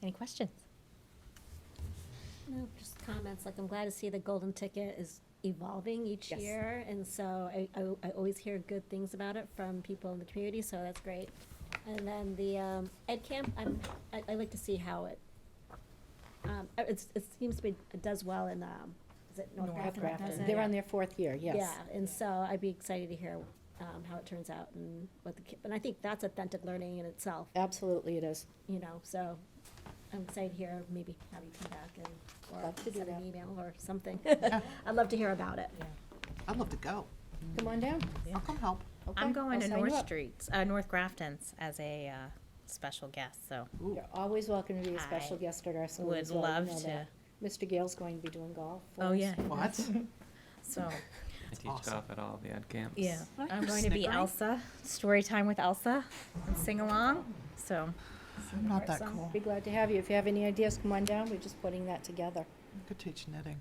L: Any questions? No, just comments, like I'm glad to see the golden ticket is evolving each
D: Yes.
L: year, and so I always hear good things about it from people in the community, so that's great. And then the ed camp, I like to see how it seems to be, it does well in, is it North Grafton? that does it?
D: They're on their 4th year, yes.
L: Yeah, and so I'd be excited to hear how it turns out and what and I think that's authentic learning in itself,
D: Absolutely it is.
L: you know, so I'm excited to hear, maybe have you come back and, or
D: Love to do
L: send an
D: that.
L: email or something. I'd love to hear about it.
I: I'd love to go.
D: Come on down.
I: I'll come help.
D: Okay,
A: I'm going
D: I'll
A: to
D: sign you
A: North
D: up.
A: Street, North Grafton's as a special guest, so
D: You're always welcome to be a special
A: I
D: guest at our school
A: would
D: as well. You
A: love
D: know
A: to.
D: that. Mr. Gale's going to be doing golf for
A: Oh,
D: us.
A: yeah.
I: What?
A: So,
P: I teach
I: awesome.
P: golf at all the ed camps.
A: yeah,
I: What?
A: I'm going to be
I: Snickering?
A: Elsa, story time with Elsa, and sing along, so.
I: I'm not that
D: So,
I: cool.
D: Be glad to have you. If you have any ideas, come on down. We're just putting that together.
I: I could teach knitting.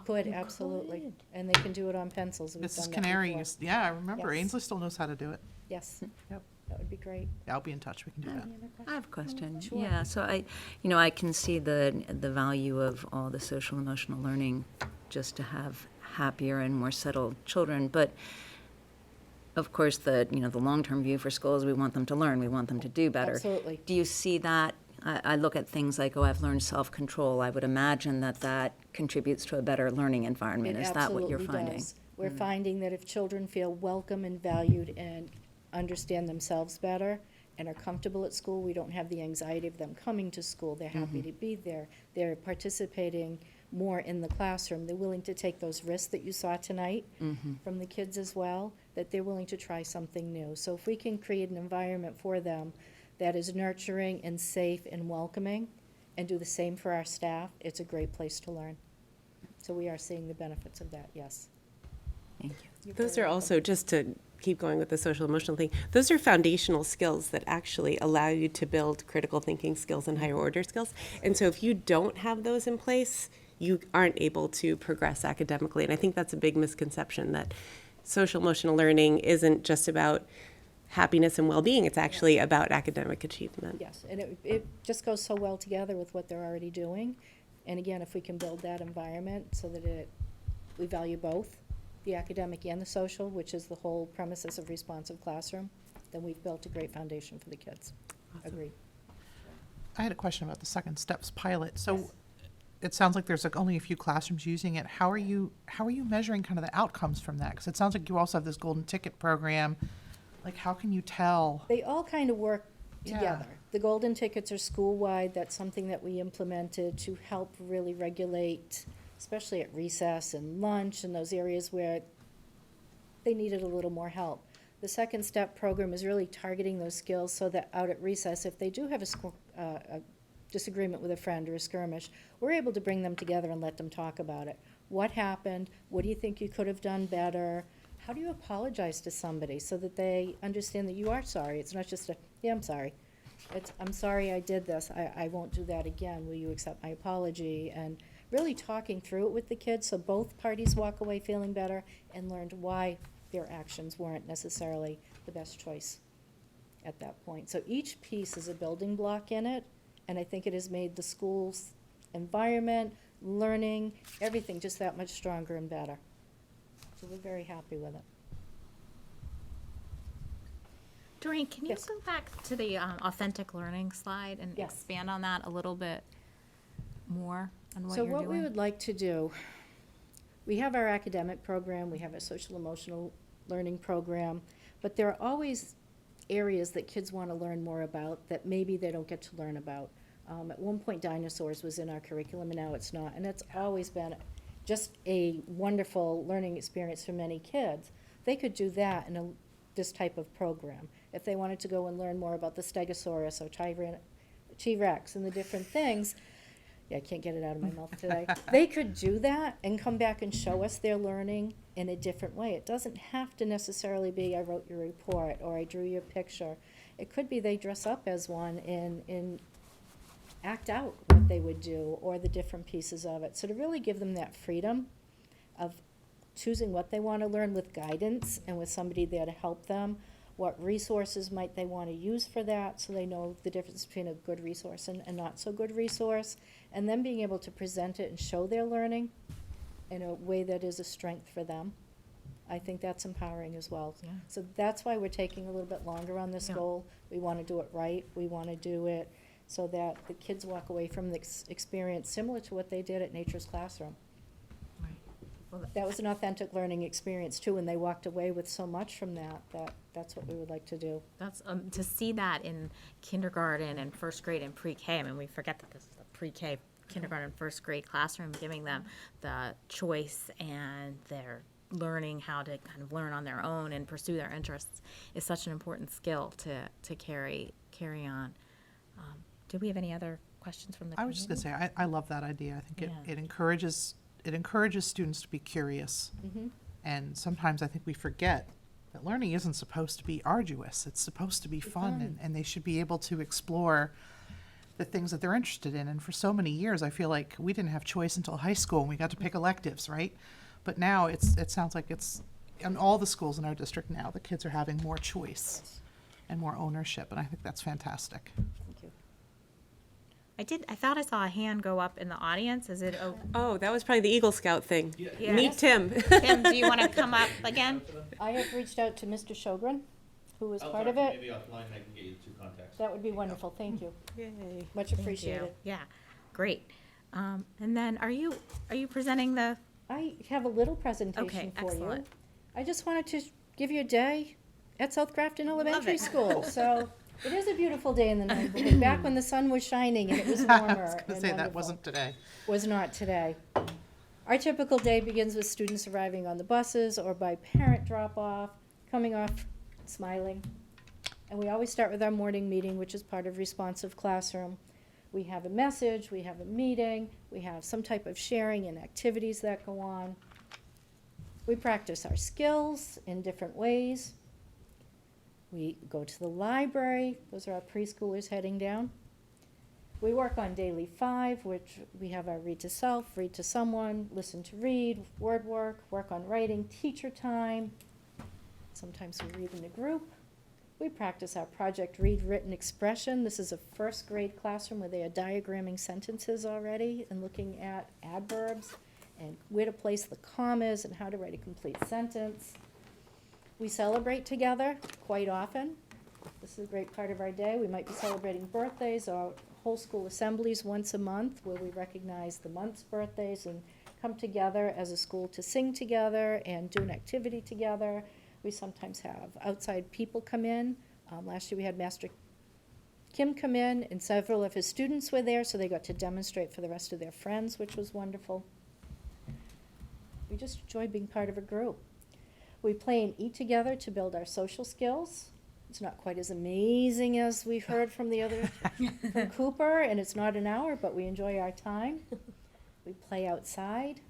D: Could, absolutely. And they can do it on pencils. We've
I: Mrs.
D: done that
I: Canary
D: before.
I: used, yeah, I remember.
D: Yes.
I: Ainsley still knows how to do it.
D: Yes.
I: Yep.
D: That would be great.
I: Yeah, I'll be in touch. We can do that.
D: Any other questions?
C: I have a question.
D: Sure.
C: Yeah, so I can see the value of all the social emotional learning just to have happier and more settled children, but of course the long-term view for schools, we want them to learn, we want them to do better.
D: Absolutely.
C: Do you see that? I look at things like, I've learned self-control. I would imagine that contributes to a better learning environment.
D: It
C: Is that what you're
D: absolutely
C: finding?
D: does. We're finding that if children feel welcome and valued and understand themselves better and are comfortable at school, we don't have the anxiety of them coming to school. They're happy to be there. They're participating more in the classroom. They're willing to take those risks that you saw tonight from the kids as well, that they're willing to try something new. So if we can create an environment for them that is nurturing and safe and welcoming, and do the same for our staff, it's a great place to learn. So we are seeing the benefits of that, yes.
C: Thank you.
Q: Those are also, just to keep going with the social emotional thing, those are foundational skills that actually allow you to build critical thinking skills and higher order skills. And so if you don't have those in place, you aren't able to progress academically. And I think that's a big misconception, that social emotional learning isn't just about happiness and well-being. It's actually about academic achievement.
D: Yes, and it just goes so well together with what they're already doing. And again, if we can build that environment so that we value both, the academic and the social, which is the whole premises of responsive classroom, then we've built a great foundation for the kids. Agreed.
I: I had a question about the Second Steps pilot. So it sounds like there's like only a few classrooms using it. How are you measuring kind of the outcomes from that? Because it sounds like you also have this golden ticket program. Like, how can you tell?
D: They all kind of work
I: Yeah.
D: together. The golden tickets are school-wide. That's something that we implemented to help really regulate, especially at recess and lunch and those areas where they needed a little more help. The Second Step program is really targeting those skills so that out at recess, if they do have a disagreement with a friend or a skirmish, we're able to bring them together and let them talk about it. What happened? What do you think you could have done better? How do you apologize to somebody so that they understand that you are sorry? It's not just a, yeah, I'm sorry. It's, I'm sorry I did this. I won't do that again. Will you accept my apology? And really talking through it with the kids so both parties walk away feeling better and learned why their actions weren't necessarily the best choice at that point. So each piece is a building block in it, and I think it has made the school's environment, learning, everything just that much stronger and better. So we're very happy with it.
A: Doreen, can you
D: Yes.
A: go back to the authentic learning slide and
D: Yes.
A: expand on that a little bit more on what
D: So
A: you're
D: what we
A: doing?
D: would like to do, we have our academic program, we have a social emotional learning program, but there are always areas that kids want to learn more about that maybe they don't get to learn about. At one point, dinosaurs was in our curriculum, and now it's not, and it's always been just a wonderful learning experience for many kids. They could do that in this type of program. If they wanted to go and learn more about the Stegosaurus or T-Rex and the different things, yeah, I can't get it out of my mouth today. They could do that and come back and show us their learning in a different way. It doesn't have to necessarily be, I wrote your report, or I drew your picture. It could be they dress up as one and act out what they would do, or the different pieces of it. So to really give them that freedom of choosing what they want to learn with guidance and with somebody there to help them. What resources might they want to use for that, so they know the difference between a good resource and a not so good resource, and then being able to present it and show their learning in a way that is a strength for them. I think that's empowering as well.
A: Yeah.
D: So that's why we're taking a little bit longer on this
A: Yeah.
D: goal. We want to do it right. We want to do it so that the kids walk away from the experience similar to what they did at Nature's Classroom.
A: Well,
D: That was an authentic learning experience too, and they walked away with so much from that, that's what we would like to do.
A: That's, to see that in kindergarten and first grade and pre-K, I mean, we forget that this is a pre-K, kindergarten, first grade classroom, giving them the choice and they're learning how to kind of learn on their own and pursue their interests is such an important skill to carry on. Do we have any other questions from the
I: I was just gonna
A: community?
I: say, I love that idea. I think
A: Yeah.
I: it encourages students to be curious. And sometimes I think we forget that learning isn't supposed to be arduous. It's supposed to be fun, and they should be able to explore the things that they're interested in. And for so many years, I feel like we didn't have choice until high school, and we got to pick electives, right? But now it sounds like it's, in all the schools in our district now, the kids are having more choice and more ownership, and I think that's fantastic.
D: Thank you.
A: I thought I saw a hand go up in the audience. Is it,
Q: Oh, that was probably the Eagle Scout thing.
A: Yeah.
Q: Meet Tim.
A: Tim, do you want to come up again?
D: I have reached out to Mr. Shogren, who was part of it.
B: Maybe offline I can get you two contacts.
D: That would be wonderful, thank you.
Q: Yay.
D: Much
A: Thank you.
D: appreciated.
A: Yeah, great. And then, are you presenting the?
D: I have a little presentation
A: Okay,
D: for you.
A: excellent.
D: I just wanted to give you a day at South Grafton Elementary
A: it.
D: School. So it is a beautiful day in the neighborhood, back when the sun was shining and it was warmer
I: I was gonna
D: and
I: say, that
D: wonderful.
I: wasn't today.
D: Was not today. Our typical day begins with students arriving on the buses or by parent drop-off, coming off smiling. And we always start with our morning meeting, which is part of Responsive Classroom. We have a message, we have a meeting, we have some type of sharing and activities that go on. We practice our skills in different ways. We go to the library. Those are our preschoolers heading down. We work on Daily 5, which we have our read to self, read to someone, listen to read, word work on writing, teacher time. Sometimes we read in a group. We practice our project read written expression. This is a first grade classroom where they are diagramming sentences already and looking at adverbs and where to place the commas and how to write a complete sentence. We celebrate together quite often. This is a great part of our day. We might be celebrating birthdays or whole school assemblies once a month where we recognize the month's birthdays and come together as a school to sing together and do an activity together. We sometimes have outside people come in. Last year we had Master Kim come in and several of his students were there, so they got to demonstrate for the rest of their friends, which was wonderful. We just enjoy being part of a group. We play and eat together to build our social skills. It's not quite as amazing as we've heard from the other, from Cooper, and it's not an hour, but we enjoy our time. We play outside.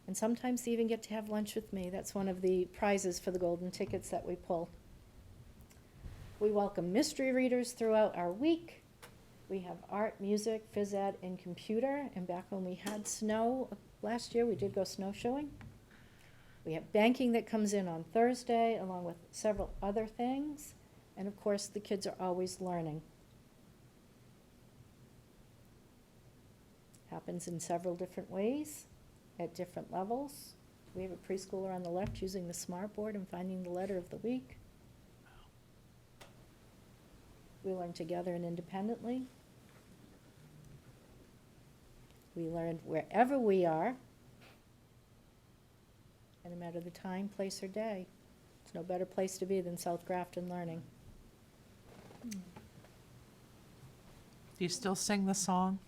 D: And sometimes they even get to have lunch with me. That's one of the prizes for the golden tickets that we pull. We welcome mystery readers throughout our week. We have art, music, phys ed, and computer. And back when we had snow last year, we did go snowshoeing. We have banking that comes in on Thursday, along with several other things. And of course, the kids are always learning. Happens in several different ways, at different levels. We have a preschooler on the left using the smart board and finding the letter of the week. We learn together and independently. We learn wherever we are, and no matter the time, place, or day. There's no better place to be than South Grafton Learning.
I: Do you still sing the song?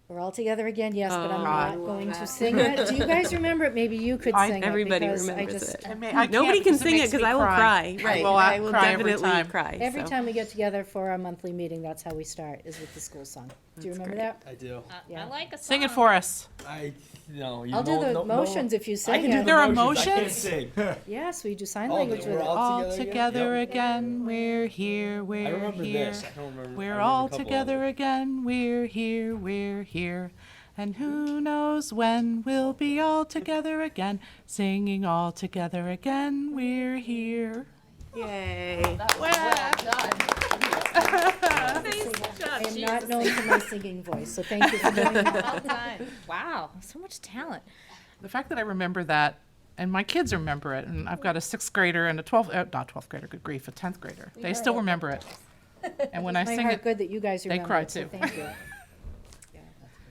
D: We're all together again, yes, but I'm
Q: Oh,
D: not
Q: I
D: going
Q: love
D: to
Q: that.
D: sing it. Do you guys remember it? Maybe you could sing it.
Q: Everybody
D: because I
Q: remembers
D: just-
Q: it.
I: I
Q: Nobody
I: can't
Q: can
I: because
Q: sing it
I: makes
Q: because
I: me
Q: I will cry.
I: I
Q: Right,
I: will,
Q: I will
I: cry every
Q: definitely
I: time.
Q: cry.
D: Every
Q: so.
D: time we get together for our monthly meeting, that's how we start, is with the school song. Do you
Q: That's
D: remember
Q: great.
D: that?
R: I do.
D: Yeah.
A: I like a song.
I: Sing it for us.
R: No,
D: I'll do the motions if you sing
R: I can do
D: it.
R: the
I: There are
R: motions. I can't
I: motions?
R: sing.
D: Yes, we do sign
R: Oh,
D: language
R: we're
D: with it.
R: all
I: All
R: together
I: together
R: again?
I: again, we're here,
R: I
I: we're
R: remember
I: here.
R: this. I don't remember. I
I: We're
R: remember
I: all
R: a couple
I: together
R: others.
I: again, we're here. And who knows when we'll be all together again, singing all together again, we're here.
Q: Yay.
D: I am not known for my singing voice, so thank you for doing that.
A: Well done. Wow, so much talent.
I: The fact that I remember that, and my kids remember it, and I've got a 6th grader and a 12th grader, good grief, a 10th grader. They still remember it. And when I
D: My
I: sing
D: heart
I: it,
D: good that you guys
I: they
D: remember
I: cry
D: it, so
I: too.
D: thank you.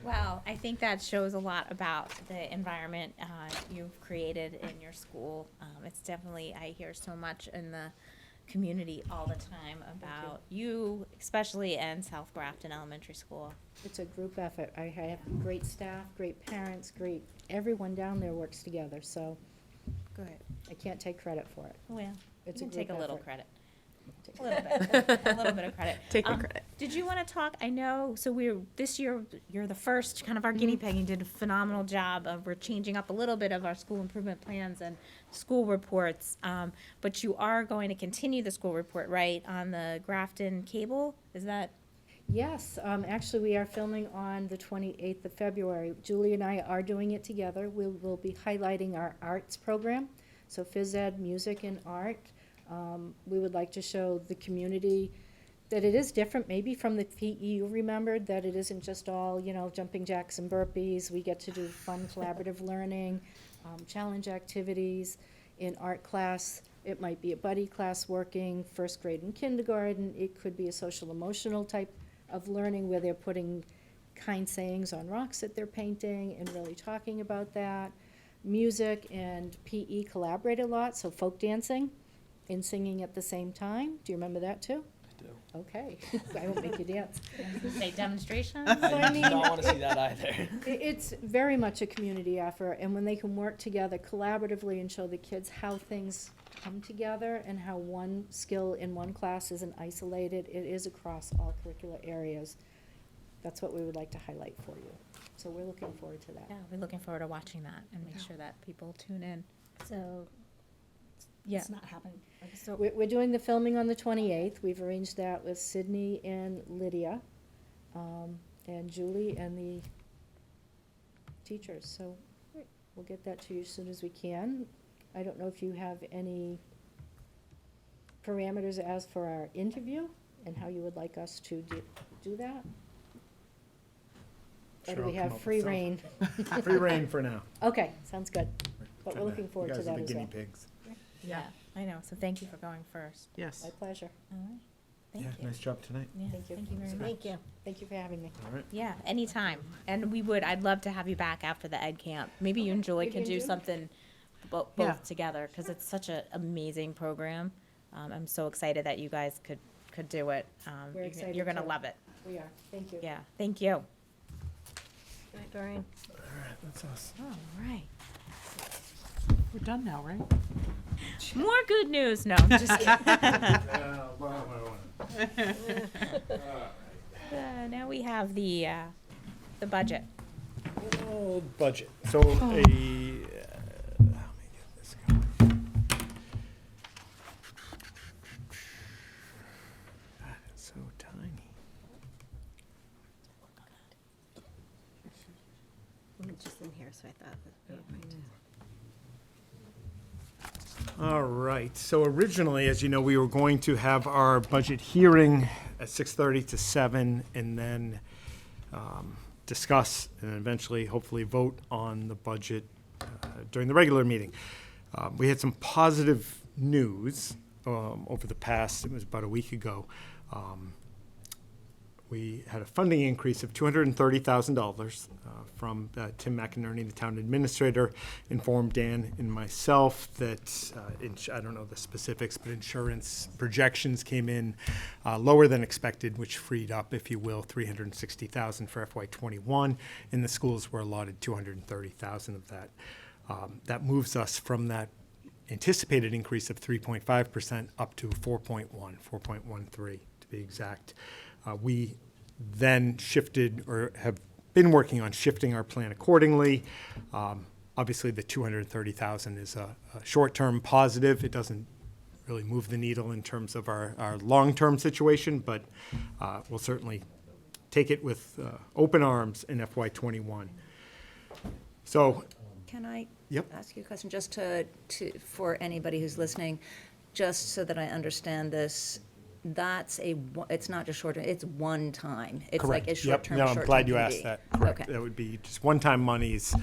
A: Well, I think that shows a lot about the environment you've created in your school. It's definitely, I hear so much in the community all the time about you, especially in South Grafton Elementary School.
D: It's a group effort. I have great staff, great parents, everyone down there works together, so
A: Good.
D: I can't take credit for it.
A: Well,
D: It's
A: you
D: a
A: can take a
D: group
A: little
D: effort.
A: credit. A little bit, a little bit of credit.
Q: Take the credit.
A: Did you want to talk? I know. So this year. You're the first kind of our guinea pig. You did a phenomenal job of. We're changing up a little bit of our school improvement plans and school reports. But you are going to continue the school report, right, on the Grafton cable? Is that?
D: Yes, actually, we are filming on the 28th of February. Julie and I are doing it together. We will be highlighting our arts program, so phys ed, music, and art. We would like to show the community that it is different, maybe from the PE you remembered, that it isn't just all, jumping jacks and burpees. We get to do fun collaborative learning, challenge activities. In art class, it might be a buddy class working, first grade and kindergarten. It could be a social emotional type of learning where they're putting kind sayings on rocks that they're painting and really talking about that. Music and PE collaborate a lot, so folk dancing and singing at the same time. Do you remember that too?
R: I do.
D: Okay, I won't make you dance.
A: Say demonstrations?
D: So, I
R: I
D: mean,
R: do not want to see that either.
D: It's very much a community effort, and when they can work together collaboratively and show the kids how things come together and how one skill in one class isn't isolated, it is across all curricular areas. That's what we would like to highlight for you. So we're looking forward to that.
A: Yeah, we're looking forward to watching that and make sure that people tune in.
L: So,
D: Yeah.
L: it's not happening. So,
D: We're doing the filming on the 28th. We've arranged that with Sydney and Lydia, and Julie and the teachers. So we'll get that to you as soon as we can. I don't know if you have any parameters as for our interview and how you would like us to do that? Or do
N: Sure,
D: we
N: I'll come
D: have
N: up with
D: free
N: some.
D: rein?
N: Free reign for now.
D: Okay, sounds good. But we're
N: Kinda-
D: looking forward to
N: You guys are
D: that
N: the
D: as well.
N: guinea pigs.
A: Yeah, I know. So thank you for going first.
I: Yes.
D: My pleasure.
A: All right. Thank
N: Yeah,
A: you.
N: nice job tonight.
A: Yeah,
D: Thank you.
A: Thank you very much.
L: thank you.
D: Thank you for having me.
N: All right.
A: Yeah, anytime. And I'd love to have you back after the ed camp. Maybe you and Julie
D: Maybe
A: can
D: in
A: do
D: June?
A: something both
I: Yeah.
A: together, because it's such an amazing program. I'm so excited that you guys could do it.
D: We're excited
A: You're gonna
D: too.
A: love it.
D: We are. Thank you.
A: Yeah, thank you.
L: Good night, Doreen.
N: That's us.
A: All right.
I: We're done now, right?
A: More good news. No, I'm just kidding. Now we have the budget.
N: Oh, budget. So let me get this going. God, it's so tiny.
L: I'm just in here, so I thought that.
N: All right, so originally, as you know, we were going to have our budget hearing at 6:30 to 7, and then discuss and eventually, hopefully, vote on the budget during the regular meeting. We had some positive news over the past, it was about a week ago. We had a funding increase of $230,000 from Tim McInerney, the town administrator, informed Dan and myself that, I don't know the specifics, but insurance projections came in lower than expected, which freed up, if you will, $360,000 for FY21, and the schools were allotted $230,000 of that. That moves us from that anticipated increase of 3.5% up to 4.13 to be exact. We then shifted, or have been working on shifting our plan accordingly. Obviously, the 230,000 is a short-term positive. It doesn't really move the needle in terms of our long-term situation, but we'll certainly take it with open arms in FY21. So,
C: Can I
N: Yep.
C: ask you a question, just for anybody who's listening, just so that I understand this? It's not just short, it's one time. It's like a
N: correct.
C: short-term,
N: Yep. No,
C: short-term
N: I'm glad you
C: can
N: asked
C: be.
N: that. Correct.
C: Okay.
N: That would be just one-time monies.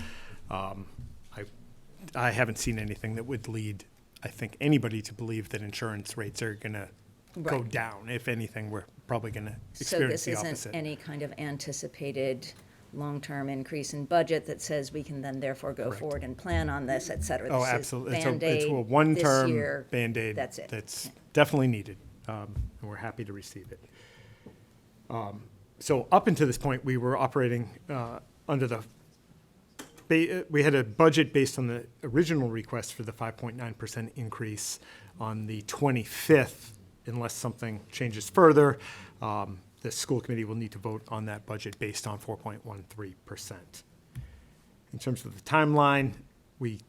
N: I haven't seen anything that would lead, I think, anybody to believe that insurance rates are going to go
C: Right.
N: down. If anything, we're probably going to
C: So
N: experience
C: this
N: the
C: isn't
N: opposite.
C: any kind of anticipated long-term increase in budget that says we can then therefore go
N: Correct.
C: forward and plan on this, et cetera.
N: Oh,
C: This is
N: absolutely. It's
C: Band-Aid
N: a
C: this
N: one-term
C: year,
N: Band-Aid.
C: that's it.
N: That's definitely needed, and we're happy to receive it. So up until this point, we were operating under the, we had a budget based on the original request for the 5.9% increase on the 25th. Unless something changes further, the school committee will need to vote on that budget based on 4.13%. In terms of the timeline, we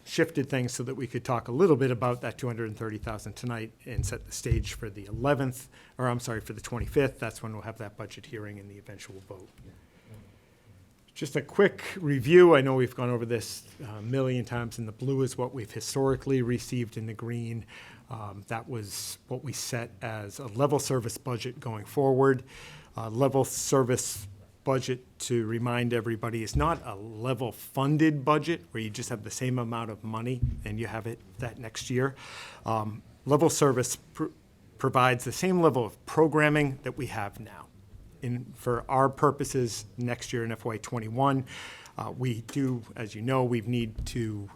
N: shifted things so that we could talk a little bit about that 230,000 tonight and set the stage for the 11th, or I'm sorry, for the 25th. That's when we'll have that budget hearing and the eventual vote. Just a quick review. I know we've gone over this a million times. In the blue is what we've historically received. In the green, that was what we set as a level service budget going forward. Level service budget, to remind everybody, is not a level funded budget where you just have the same amount of money and you have it that next year. Level service provides the same level of programming that we have now. For our purposes, next year in FY21, we do, as you know, we need to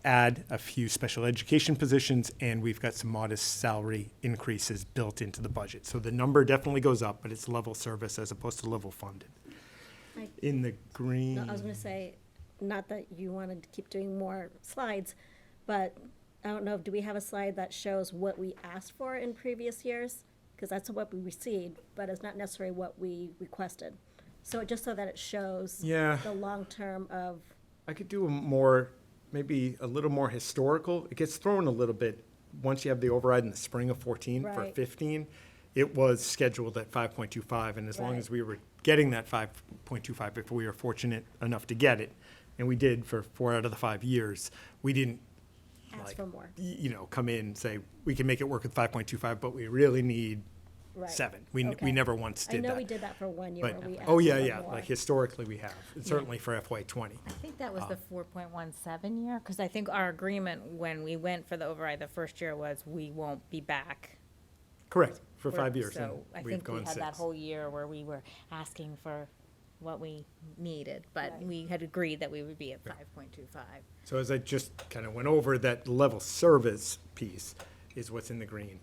N: add a few special education positions, and we've got some modest salary increases built into the budget. So the number definitely goes up, but it's level service as opposed to level funded. In the green.
L: No, I was gonna say, not that you wanted to keep doing more slides, but I don't know, do we have a slide that shows what we asked for in previous years? Because that's what we received, but it's not necessarily what we requested. So just so that it shows
N: Yeah.
L: the long term of,
N: I could do a more maybe a little more historical. It gets thrown a little bit once you have the override in the spring of 14 for
L: Right.
N: 15. It was scheduled at 5.25, and as long
L: Right.
N: as we were getting that 5.25, if we were fortunate enough to get it, and we did for 4 out of the 5 years, we didn't
L: Ask for more.
N: come in and say, we can make it work with 5.25, but we really need
L: Right.
N: 7. We
L: Okay.
N: never once
L: I
N: did
L: know
N: that.
L: we did that for 1 year where
N: But,
L: we asked
N: oh, yeah,
L: for
N: yeah,
L: more.
N: like historically we have, and certainly for FY '20.
A: I think that was the 4.17 year, because I think our agreement when we went for the override the first year was we won't be back.
N: Correct, for 5 years, and
A: So I
N: we've
A: think we
N: gone
A: had that
N: 6.
A: whole year where we were asking for what we needed, but we had agreed that we would be at 5.25.
N: So as I just kind of went over, that level service piece is what's in the green.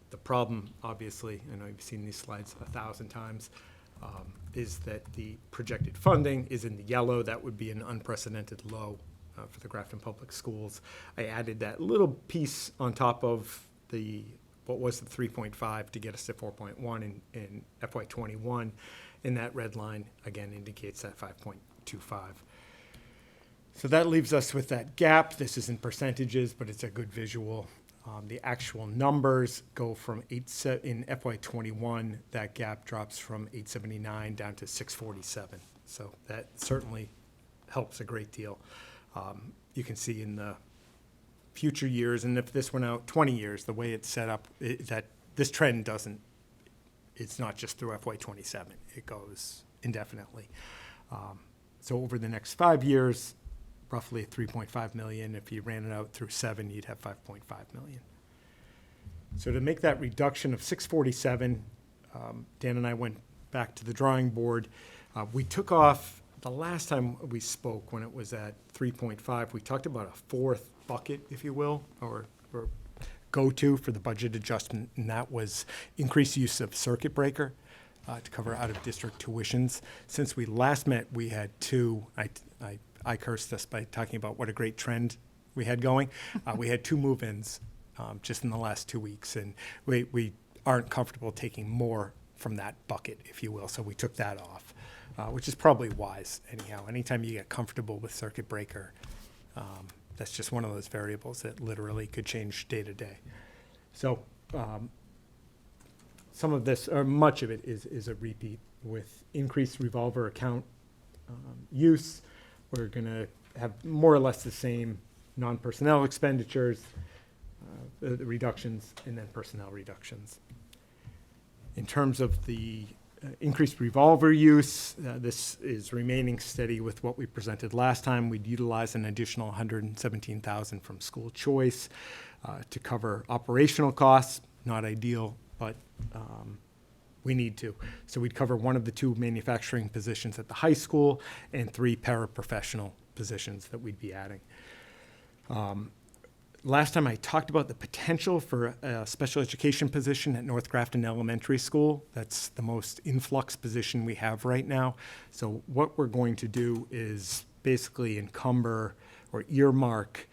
N: The problem, obviously, I know you've seen these slides 1,000 times, is that the projected funding is in the yellow. That would be an unprecedented low for the Grafton Public Schools. I added that little piece on top of what was the 3.5 to get us to 4.1 in FY '21. And that red line, again, indicates that 5.25. So that leaves us with that gap. This is in percentages, but it's a good visual. The actual numbers go from in FY '21, that gap drops from 879 down to 647. So that certainly helps a great deal. You can see in the future years, and if this went out 20 years, the way it's set up, that this trend doesn't, it's not just through FY '27, it goes indefinitely. So over the next 5 years, roughly 3.5 million. If you ran it out through 7, you'd have 5.5 million. So to make that reduction of 647, Dan and I went back to the drawing board. We took off, the last time we spoke, when it was at 3.5, we talked about a fourth bucket, if you will, or go-to for the budget adjustment, and that was increased use of circuit breaker to cover out-of-district tuitions. Since we last met, we had 2. I cursed us by talking about what a great trend we had going. We had 2 move-ins just in the last 2 weeks, and we aren't comfortable taking more from that bucket, if you will, so we took that off, which is probably wise anyhow. Anytime you get comfortable with circuit breaker, that's just one of those variables that literally could change day to day. So some of this, or much of it, is a repeat with increased revolver account use. We're going to have more or less the same non-personnel expenditures, the reductions, and then personnel reductions. In terms of the increased revolver use, this is remaining steady with what we presented last time. We'd utilize an additional $117,000 from school choice to cover operational costs. Not ideal, but we need to. So we'd cover one of the 2 manufacturing positions at the high school and 3 paraprofessional positions that we'd be adding. Last time I talked about the potential for a special education position at North Grafton Elementary School. That's the most influx position we have right now. So what we're going to do is basically encumber or earmark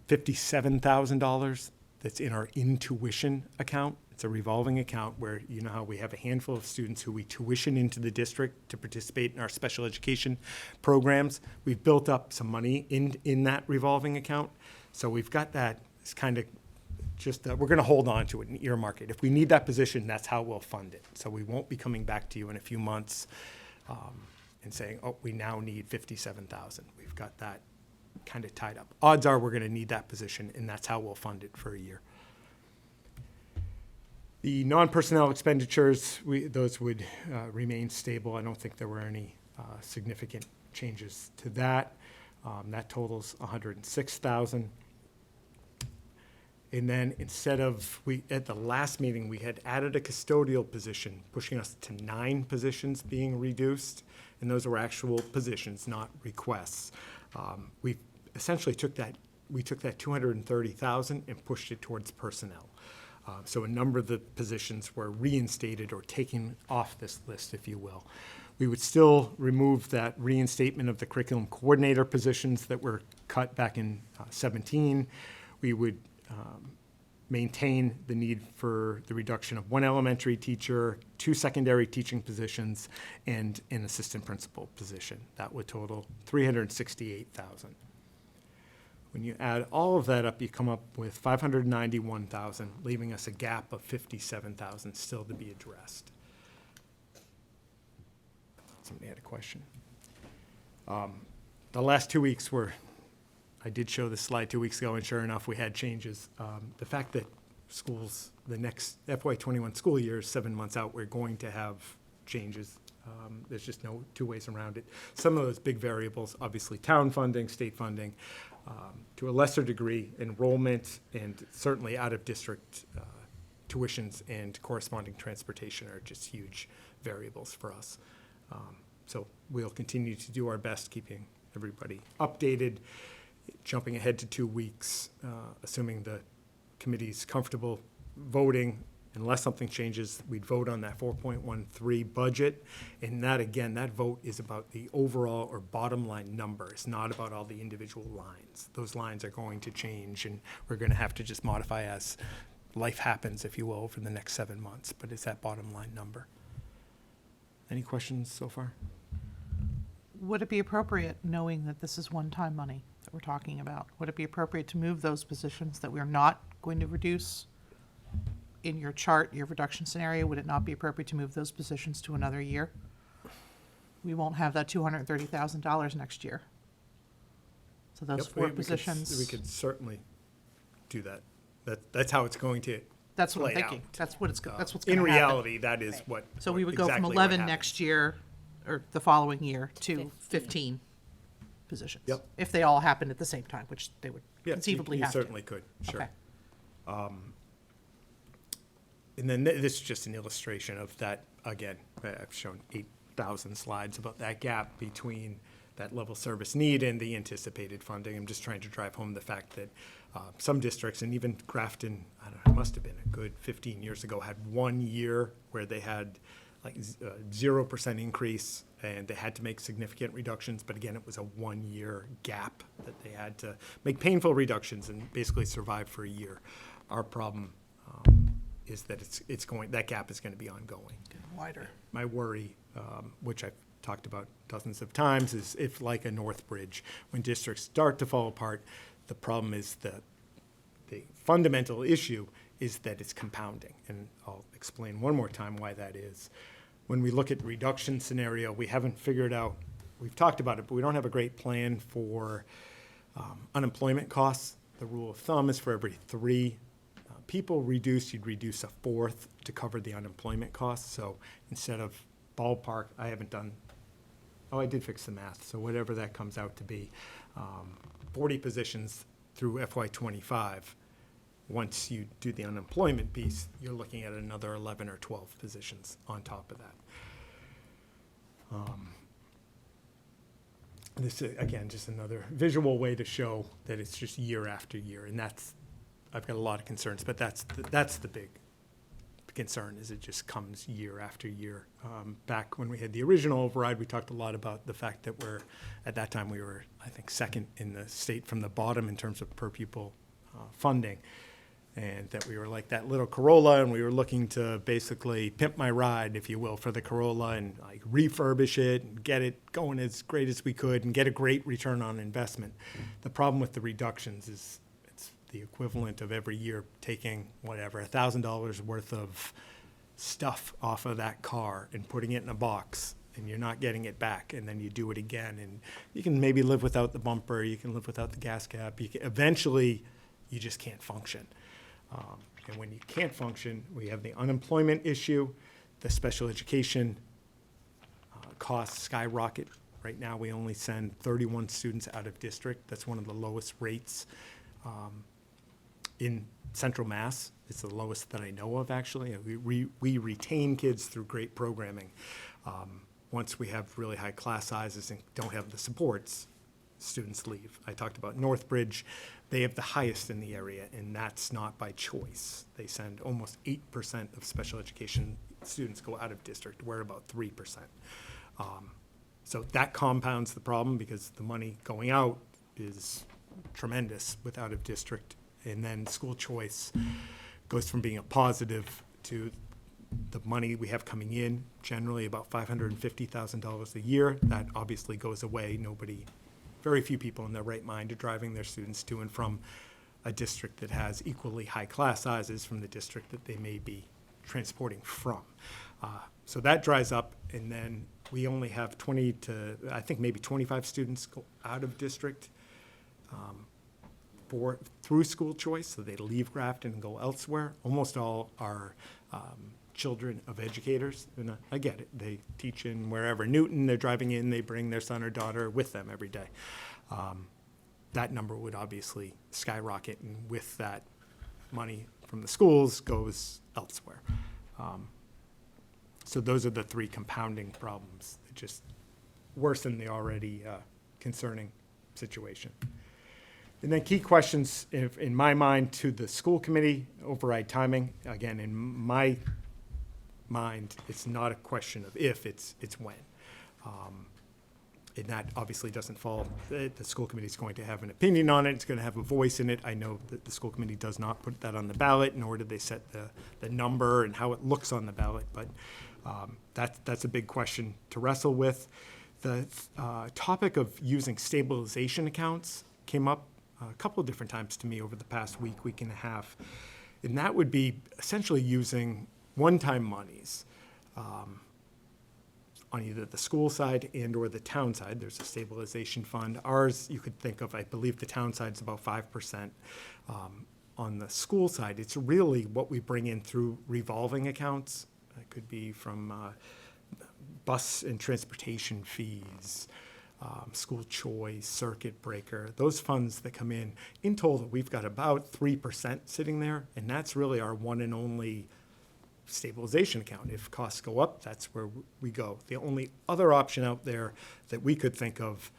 N: $57,000 that's in our intuition account. It's a revolving account where, you know how we have a handful of students who we tuition into the district to participate in our special education programs. We've built up some money in that revolving account. So we've got that. It's kind of just, we're going to hold on to it and earmark it. If we need that position, that's how we'll fund it. So we won't be coming back to you in a few months and saying, oh, we now need $57,000. We've got that kind of tied up. Odds are we're going to need that position, and that's how we'll fund it for a year. The non-personnel expenditures, those would remain stable. I don't think there were any significant changes to that. That totals $106,000. And then instead of, at the last meeting, we had added a custodial position, pushing us to 9 positions being reduced. And those were actual positions, not requests. We essentially took that $230,000 and pushed it towards personnel. So a number of the positions were reinstated or taken off this list, if you will. We would still remove that reinstatement of the curriculum coordinator positions that were cut back in 17. We would maintain the need for the reduction of 1 elementary teacher, 2 secondary teaching positions, and an assistant principal position. That would total $368,000. When you add all of that up, you come up with $591,000, leaving us a gap of $57,000 still to be addressed. Somebody had a question. The last 2 weeks were, I did show this slide 2 weeks ago, and sure enough, we had changes. The fact that schools, the next FY21 school year is 7 months out, we're going to have changes. There's just no two ways around it. Some of those big variables, obviously town funding, state funding, to a lesser degree, enrollment, and certainly out-of-district tuitions and corresponding transportation are just huge variables for us. So we'll continue to do our best, keeping everybody updated. Jumping ahead to 2 weeks, assuming the committee's comfortable voting, unless something changes, we'd vote on that 4.13 budget. And that, again, that vote is about the overall or bottom line number. It's not about all the individual lines. Those lines are going to change, and we're going to have to just modify as life happens, if you will, over the next 7 months. But it's that bottom line number. Any questions so far?
I: Would it be appropriate, knowing that this is one-time money that we're talking about, would it be appropriate to move those positions that we're not going to reduce in your chart, your reduction scenario? Would it not be appropriate to move those positions to another year? We won't have that $230,000 next year. So those
N: Yep,
I: 4 positions.
N: We could certainly do that. That's how it's going to
I: That's what I'm
N: play
I: thinking.
N: out.
I: That's what's going to happen.
N: In reality, that is what.
I: So we would go from
N: exactly what
I: 11
N: happens.
I: next year, or the following year, to 15 positions.
N: Yep.
I: If they all happened at the same time, which they would
N: Yeah,
I: conceivably
N: you
I: have to.
N: certainly could, sure.
I: Okay.
N: And then this is just an illustration of that, again, I've shown 8,000 slides about that gap between that level service need and the anticipated funding. I'm just trying to drive home the fact that some districts, and even Grafton, I don't know, it must have been a good 15 years ago, had 1 year where they had like 0% increase, and they had to make significant reductions. But again, it was a 1 year gap that they had to make painful reductions and basically survive for a year. Our problem is that that gap is going to be ongoing.
I: Wider.
N: My worry, which I've talked about dozens of times, is if, like a Northbridge, when districts start to fall apart, the problem is the fundamental issue is that it's compounding. And I'll explain one more time why that is. When we look at reduction scenario, we haven't figured out, we've talked about it, but we don't have a great plan for unemployment costs. The rule of thumb is for every 3 people reduced, you'd reduce a 4th to cover the unemployment costs. So instead of ballpark, I did fix the math, so whatever that comes out to be, 40 positions through FY25. Once you do the unemployment piece, you're looking at another 11 or 12 positions on top of that. This is, again, just another visual way to show that it's just year after year, and I've got a lot of concerns, but that's the big concern, is it just comes year after year. Back when we had the original override, we talked a lot about the fact that at that time we were, I think, second in the state from the bottom in terms of per pupil funding. And that we were like that little Corolla, and we were looking to basically pimp my ride, if you will, for the Corolla, and like refurbish it and get it going as great as we could and get a great return on investment. The problem with the reductions is it's the equivalent of every year taking whatever, $1,000 worth of stuff off of that car and putting it in a box, and you're not getting it back, and then you do it again, and you can maybe live without the bumper, you can live without the gas cap, eventually you just can't function. And when you can't function, we have the unemployment issue, the special education costs skyrocket. Right now, we only send 31 students out of district. That's one of the lowest rates in Central Mass. It's the lowest that I know of, actually. We retain kids through great programming. Once we have really high class sizes and don't have the supports, students leave. I talked about Northbridge. They have the highest in the area, and that's not by choice. They send almost 8% of special education students go out of district. We're about 3%. So that compounds the problem, because the money going out is tremendous with out of district, And then school choice goes from being a positive to the money we have coming in, generally about $550,000 a year. That obviously goes away. Very few people in their right mind are driving their students to and from a district that has equally high class sizes from the district that they may be transporting from. So that dries up, and then we only have 20 to, I think maybe 25 students go out of district through school choice, so they leave Grafton and go elsewhere. Almost all are children of educators, and I get it. They teach in wherever. Newton, they're driving in, they bring their son or daughter with them every day. That number would obviously skyrocket, and with that, money from the schools goes elsewhere. So those are the three compounding problems that just worsen the already concerning situation. And then key questions, in my mind, to the school committee: override timing. Again, in my mind, it's not a question of if, it's when. And that obviously doesn't fall. The school committee is going to have an opinion on it. It's going to have a voice in it. I know that the school committee does not put that on the ballot, nor do they set the number and how it looks on the ballot. But that's a big question to wrestle with. The topic of using stabilization accounts came up a couple of different times to me over the past week and a half. And that would be essentially using one-time monies on either the school side and or the town side. There's a stabilization fund. Ours, you could think of, I believe the town side's about 5%. On the school side, it's really what we bring in through revolving accounts. It could be from bus and transportation fees, school choice, circuit breaker, those funds that come in total, we've got about 3% sitting there, and that's really our one and only stabilization account. If costs go up, that's where we go. The only other option out there that we could think of,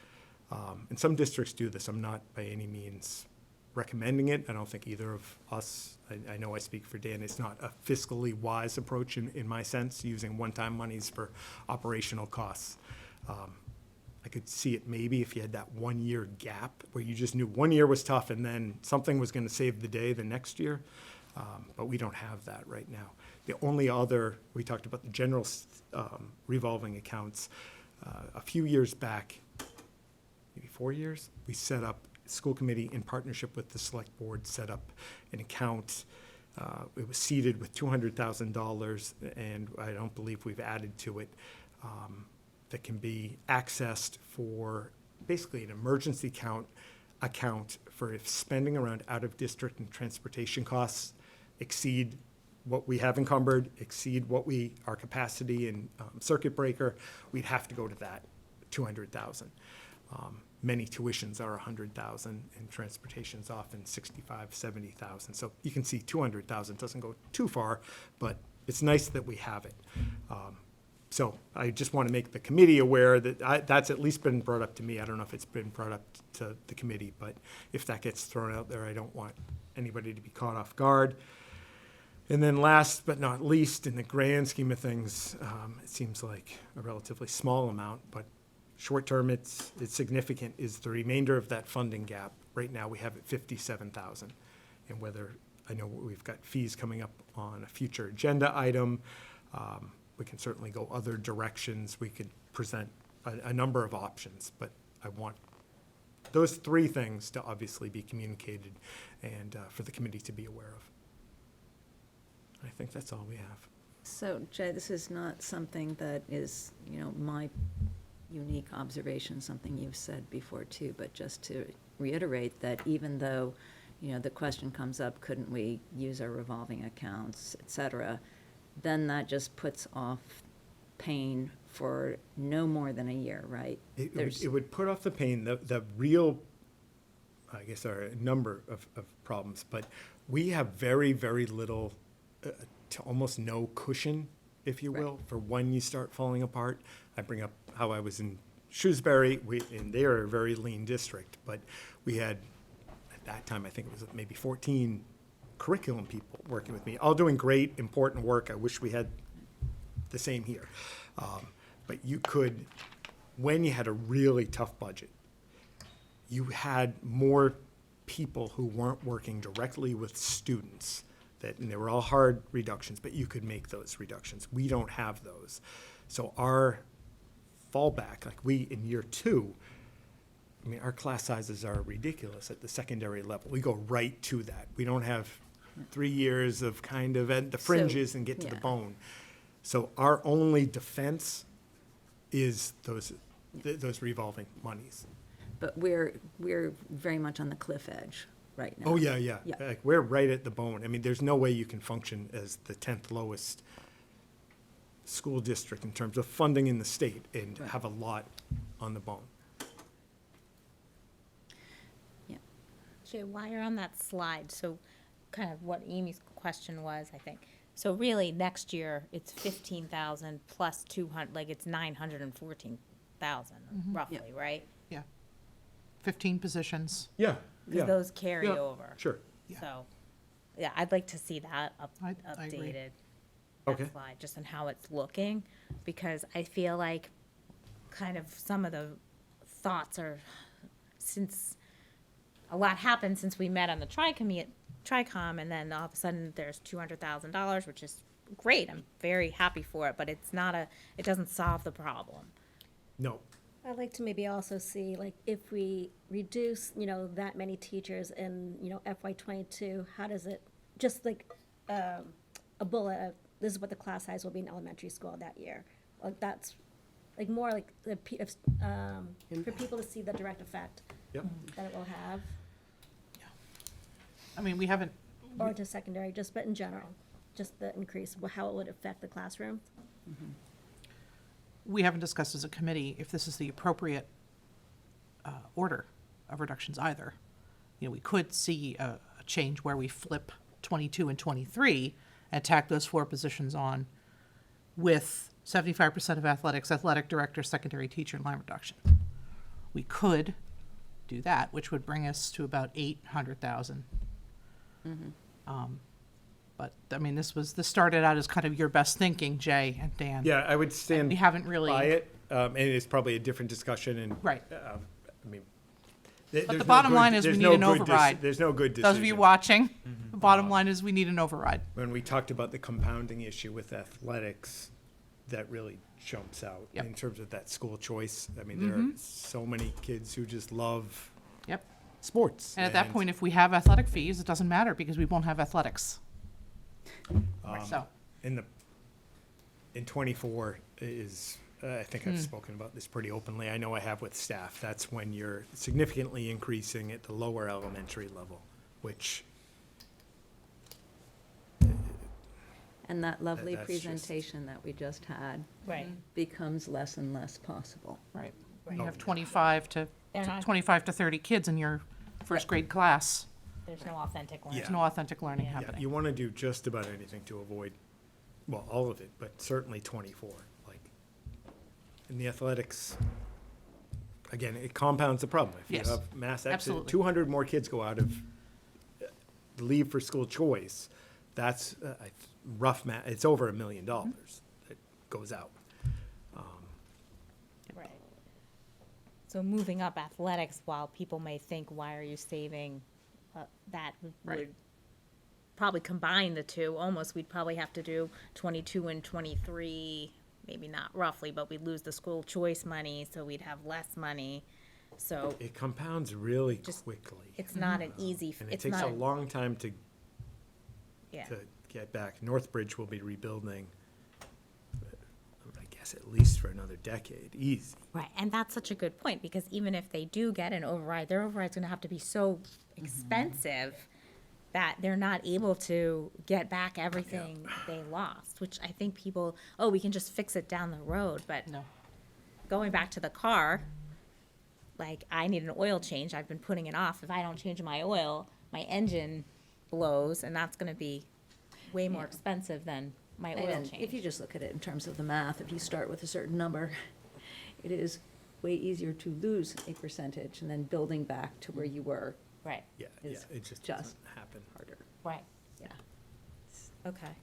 N: and some districts do this, I'm not by any means recommending it. I don't think either of us, I know I speak for Dan, it's not a fiscally wise approach in my sense, using one-time monies for operational costs. I could see it maybe if you had that 1 year gap where you just knew 1 year was tough and then something was going to save the day the next year. But we don't have that right now. The only other, we talked about the general revolving accounts. A few years back, maybe 4 years, we set up, school committee in partnership with the select board set up an account. It was seeded with $200,000, and I don't believe we've added to it, that can be accessed for basically an emergency account for if spending around out-of-district and transportation costs exceed what we have encumbered, exceed what our capacity in circuit breaker, we'd have to go to that $200,000. Many tuitions are $100,000, and transportation's often $65,000, $70,000. So you can see $200,000 doesn't go too far, but it's nice that we have it. So I just want to make the committee aware that that's at least been brought up to me. I don't know if it's been brought up to the committee, but if that gets thrown out there, I don't want anybody to be caught off guard. And then last but not least, in the grand scheme of things, it seems like a relatively small amount, but short term it's significant, is the remainder of that funding gap. Right now we have it $57,000. And whether, I know we've got fees coming up on a future agenda item, we can certainly go other directions. We could present a number of options, but I want those three things to obviously be communicated and for the committee to be aware of. I think that's all we have.
C: So, Jay, this is not something that is, my unique observation, something you've said before too, but just to reiterate that even though, the question comes up, couldn't we use our revolving accounts, et cetera, then that just puts off pain for no more than a year, right?
N: It would put off the pain. The real, I guess, are a number of problems, but we have very, very little to almost no cushion, if you will, for when you start falling apart. I bring up how I was in Shrewsbury, and they are a very lean district, but we had, at that time, I think it was maybe 14 curriculum people working with me, all doing great, important work. I wish we had the same here. But you could, when you had a really tough budget, you had more people who weren't working directly with students, and they were all hard reductions, but you could make those reductions. We don't have those. So our fallback, like in year 2, I mean, our class sizes are ridiculous at the secondary level. We go right to that. We don't have 3 years of kind of at the fringes and get to the bone. So our only defense is those revolving monies.
C: But we're very much on the cliff edge right now.
N: Oh, yeah. Like, we're right at the bone. I mean, there's no way you can function as the 10th lowest school district in terms of funding in the state and have a lot on the bone.
A: Jay, while you're on that slide, so kind of what Amy's question was, I think. So really, next year, it's 15,000 plus 200, like it's 914,000 roughly, right?
I: Yeah. 15 positions.
N: Yeah.
A: Because those carry
N: Yeah,
A: over.
N: Sure.
A: So, yeah, I'd like to see that
I: I agree.
A: updated.
N: Okay.
A: That slide, just on how it's looking, because I feel like kind of some of the thoughts are, since a lot happened since we met on the TRICOM, and then all of a sudden there's $200,000, which is great. I'm very happy for it, but it doesn't solve the problem.
N: No.
L: I'd like to maybe also see, like, if we reduce, that many teachers in, FY '22, how does it, just like, a bullet of, this is what the class size will be in elementary school that year. Like, that's, like, more like, for people to see the direct effect
N: Yep.
L: that it will have,
I: I mean, we haven't,
L: or to secondary, but in general, just the increase, how it would affect the classroom.
I: we haven't discussed as a committee if this is the appropriate order of reductions either. We could see a change where we flip 22 and 23 and tack those 4 positions on with 75% of athletics, athletic director, secondary teacher, and line reduction. We could do that, which would bring us to about 800,000. But I mean, this started out as kind of your best thinking, Jay and Dan.
N: Yeah, I would stand
I: We haven't really
N: by it, and it's probably a different discussion. And
I: Right.
N: I mean,
I: But the bottom line is we need an override.
N: There's no good decision.
I: Those of you watching, the bottom line is we need an override.
N: When we talked about the compounding issue with athletics, that really jumps out
I: Yep.
N: in terms of that school choice. I mean, there are so many kids who just love
I: Yep.
N: sports.
I: And at that point, if we have athletic fees, it doesn't matter because we won't have athletics. So,
N: in 24 is, I think I've spoken about this pretty openly. I know I have with staff. That's when you're significantly increasing at the lower elementary level, which
C: And that lovely
N: that's just-
C: presentation that we just had
A: Right.
C: becomes less and less possible.
I: right.
A: Right.
I: You have 25 to
A: They're not-
I: 25 to 30 kids in your first grade class.
A: There's no authentic learning.
I: There's no authentic learning
A: Yeah.
N: yeah,
I: happening.
N: you want to do just about anything to avoid, well, all of it, but certainly 24. Like, in the athletics, again, it compounds the problem. If
I: Yes,
N: you have mass exit,
I: absolutely.
N: 200 more kids go out of leave for school choice. That's rough math. It's over $1 million that goes out.
A: Right. So moving up athletics, while people may think, why are you saving, that
I: Right.
A: would probably combine the two. Almost, we'd probably have to do 22 and 23, maybe not roughly, but we'd lose the school choice money, so we'd have less money. So
N: It compounds really
A: Just-
N: quickly.
A: it's not an easy,
N: And it
A: it's
N: takes
A: not,
N: a long time to
A: yeah.
N: get back. Northbridge will be rebuilding, I guess, at least for another decade, easy.
A: Right, and that's such a good point, because even if they do get an override, their override's gonna have to be so expensive that they're not able to get back everything they lost, which I think people, we can just fix it down the road, but
I: No.
A: going back to the car, like, I need an oil change, I've been putting it off. If I don't change my oil, my engine blows, and that's gonna be way more
C: Yeah.
A: expensive than my oil
C: And
A: change.
C: if you just look at it in terms of the math, if you start with a certain number, it is way easier to lose a percentage and then building back to where you were
A: Right,
N: Yeah,
C: Is
N: it just
C: just
N: doesn't happen.
C: harder.
A: right,
C: Yeah.
A: okay.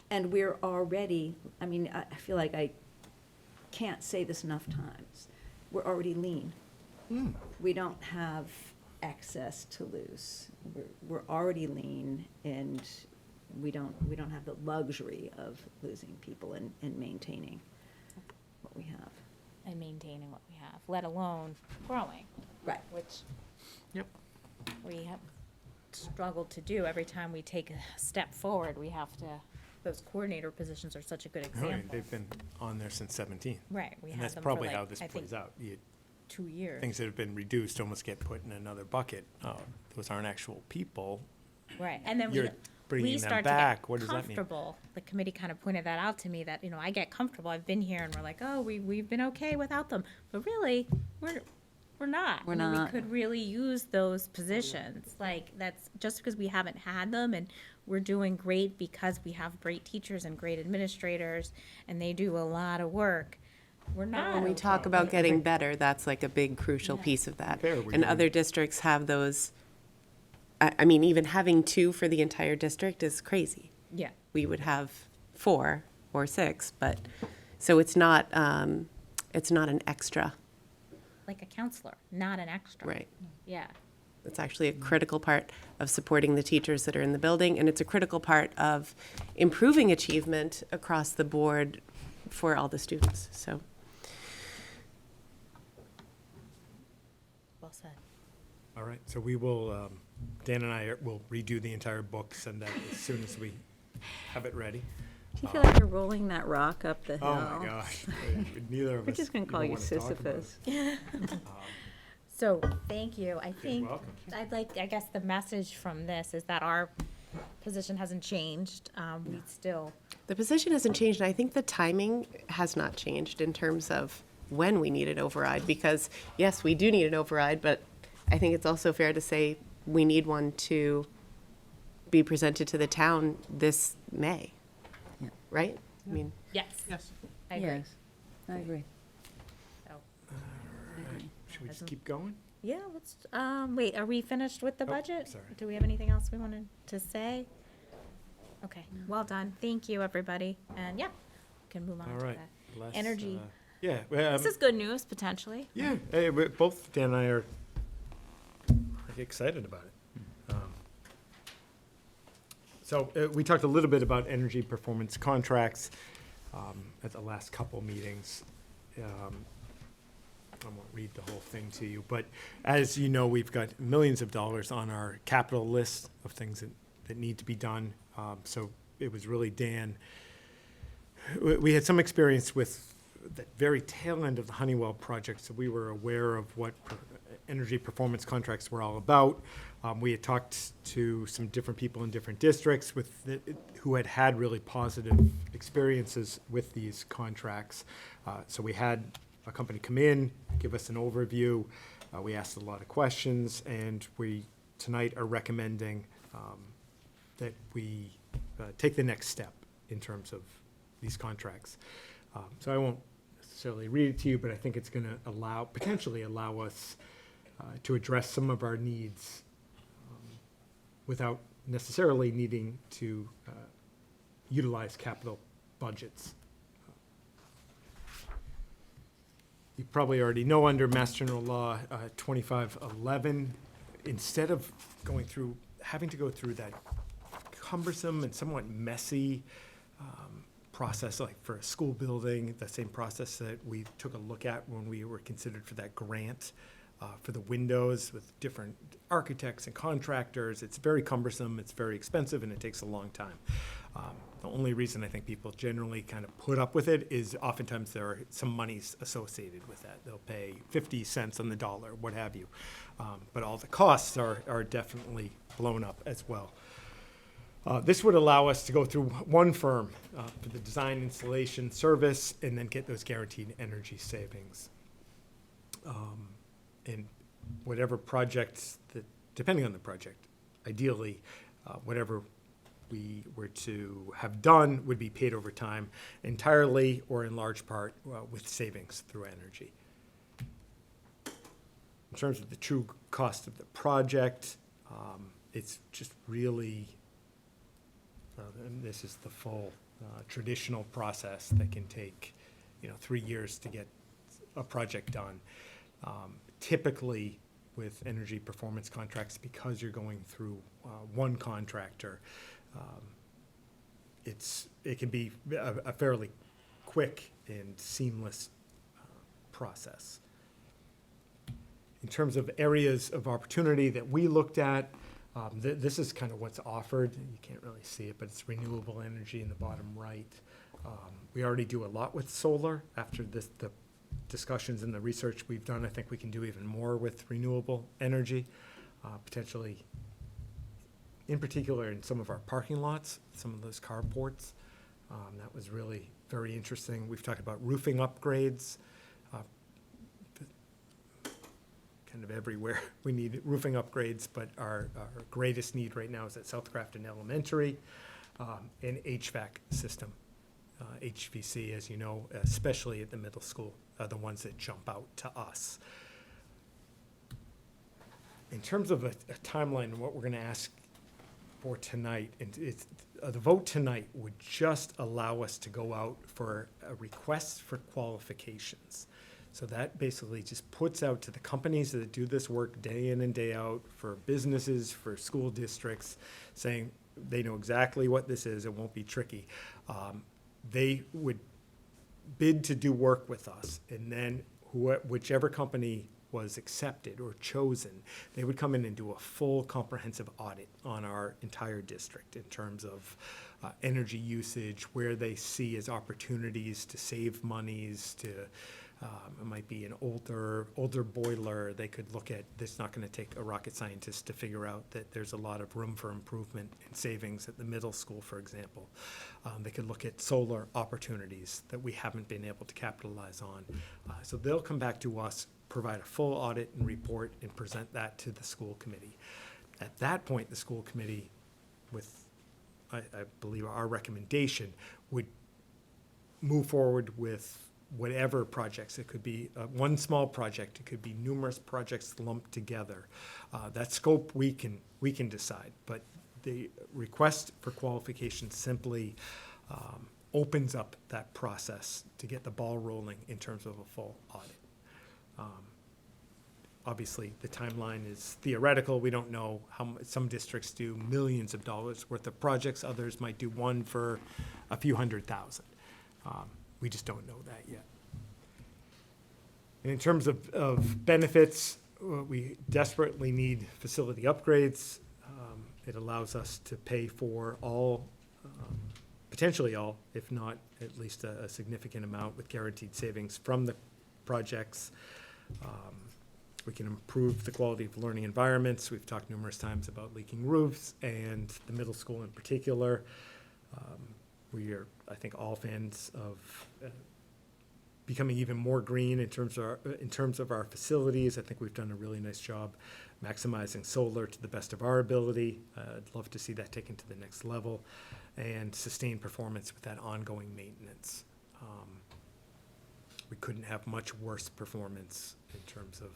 C: And we're already, I mean, I feel like I can't say this enough times. We're already lean. We don't have excess to lose. We're already lean, and we don't have the luxury of losing people and maintaining what we have.
A: And maintaining what we have, let alone growing.
C: Right.
A: Which
I: Yep.
A: we have struggled to do. Every time we take a step forward, we have to, those coordinator positions are such a good
N: Oh, yeah,
A: example.
N: they've been on there since 17.
A: Right, we
N: And
A: had
N: that's
A: them for
N: probably
A: like,
N: how this
A: I think,
N: plays out.
A: 2 years.
N: Things that have been reduced almost get put in another bucket. Those aren't actual people.
A: Right, and then
N: You're bringing
A: we
N: them
A: start to
N: back.
A: get
N: What does that mean?
A: comfortable. The committee kind of pointed that out to me, that, you know, I get comfortable, I've been here, and we're like, oh, we've been okay without them, but really, we're not.
C: We're
A: I mean,
C: not.
A: We could really use those positions, like, that's, just because we haven't had them, and we're doing great because we have great teachers and great administrators, and they do a lot of work, we're not.
Q: When we talk about getting better, that's like a big crucial piece of that. And other districts have those, I mean, even having 2 for the entire district is crazy.
A: Yeah.
Q: We would have 4 or 6, but, so it's not an extra.
A: Like a counselor, not an extra.
Q: Right.
A: Yeah.
Q: It's actually a critical part of supporting the teachers that are in the building, and it's a critical part of improving achievement across the board for all the students, so.
A: Well said.
N: All right, so we will, Dan and I will redo the entire book, send that as soon as we have it ready.
C: Do you feel like you're rolling that rock up the hill?
N: Oh, my gosh. Neither of us.
C: We're just gonna call
N: even
C: you
N: wanna talk about it.
C: Sisyphus.
A: So, thank you. I think,
N: welcome.
A: I guess the message from this is that our position hasn't changed. We still,
Q: The position hasn't changed, and I think the timing has not changed in terms of when we need an override, because, yes, we do need an override, but I think it's also fair to say we need one to be presented to the town this May, right? I mean,
A: yes,
I: Yes.
A: I agree.
C: Yes, I agree.
A: So,
N: Should we just keep going?
A: yeah, let's, wait, are we finished with the budget?
N: sorry.
A: Do we have anything else we wanted to say? Okay, well done. Thank you, everybody. And yeah, we can move on
N: All
A: to
N: right.
A: that.
N: Less,
A: Energy.
N: Yeah.
A: This is good news, potentially.
N: Yeah, both Dan and I are excited about it. So we talked a little bit about energy performance contracts at the last couple meetings. I won't read the whole thing to you, but as you know, we've got millions of dollars on our capital list of things that need to be done. So it was really Dan. We had some experience with the very tail end of the Honeywell project, so we were aware of what energy performance contracts were all about. We had talked to some different people in different districts who had really positive experiences with these contracts. So we had a company come in, give us an overview. We asked a lot of questions, and we tonight are recommending that we take the next step in terms of these contracts. So I won't necessarily read it to you, but I think it's going to potentially allow us to address some of our needs without necessarily needing to utilize capital budgets. You probably already know, under Mass General Law 2511, instead of having to go through that cumbersome and somewhat messy process, like for a school building, the same process that we took a look at when we were considered for that grant for the windows with different architects and contractors. It's very cumbersome, it's very expensive, and it takes a long time. The only reason I think people generally kind of put up with it is oftentimes there are some monies associated with that. They'll pay 50 cents on the dollar, what have you. But all the costs are definitely blown up as well. This would allow us to go through one firm for the design, installation, service, and then get those guaranteed energy savings. And whatever projects depending on the project, ideally, whatever we were to have done would be paid over time entirely or in large part with savings through energy. In terms of the true cost of the project, it's just really, and this is the full traditional process that can take 3 years to get a project done. Typically, with energy performance contracts because you're going through one contractor. It can be a fairly quick and seamless process. In terms of areas of opportunity that we looked at, this is kind of what's offered. You can't really see it, but it's renewable energy in the bottom right. We already do a lot with solar. After the discussions and the research we've done, I think we can do even more with renewable energy, potentially, in particular in some of our parking lots, some of those carports. That was really very interesting. We've talked about roofing upgrades. Kind of everywhere we need roofing upgrades, but our greatest need right now is at South Grafton Elementary, an HVAC system. HVC, as you know, especially at the middle school, are the ones that jump out to us. In terms of a timeline, what we're going to ask for tonight, and it's, the vote tonight would just allow us to go out for a request for qualifications. So that basically just puts out to the companies that do this work day in and day out, for businesses, for school districts, saying they know exactly what this is, it won't be tricky. They would bid to do work with us, and then whichever company was accepted or chosen, they would come in and do a full comprehensive audit on our entire district in terms of energy usage, where they see as opportunities to save monies, to it might be an older boiler. They could look at, it's not going to take a rocket scientist to figure out that there's a lot of room for improvement and savings at the middle school, for example. They could look at solar opportunities that we haven't been able to capitalize on. So they'll come back to us, provide a full audit and report, and present that to the school committee. At that point, the school committee, with I believe our recommendation, would move forward with whatever projects. It could be one small project, it could be numerous projects lumped together. That scope we can decide, but the request for qualification simply opens up that process to get the ball rolling in terms of a full audit. Obviously, the timeline is theoretical. We don't know how much. Some districts do millions of dollars worth of projects. Others might do one for a few $100,000. We just don't know that yet. And in terms of benefits, we desperately need facility upgrades. It allows us to pay for all, potentially all, if not at least a significant amount, with guaranteed savings from the projects. We can improve the quality of learning environments. We've talked numerous times about leaking roofs, and the middle school in particular. We are, I think, all fans of becoming even more green in terms of our facilities. I think we've done a really nice job maximizing solar to the best of our ability. I'd love to see that taken to the next level, and sustained performance with that ongoing maintenance. We couldn't have much worse performance in terms of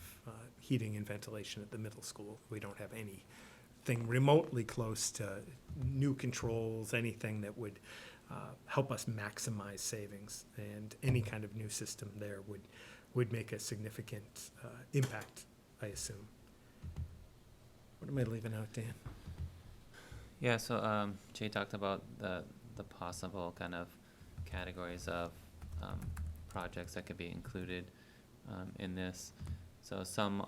N: heating and ventilation at the middle school. We don't have anything remotely close to new controls, anything that would help us maximize savings, and any kind of new system there would make a significant impact, I assume. What am I leaving out, Dan?
P: Yeah, so Jay talked about the possible kind of categories of projects that could be included in this. So some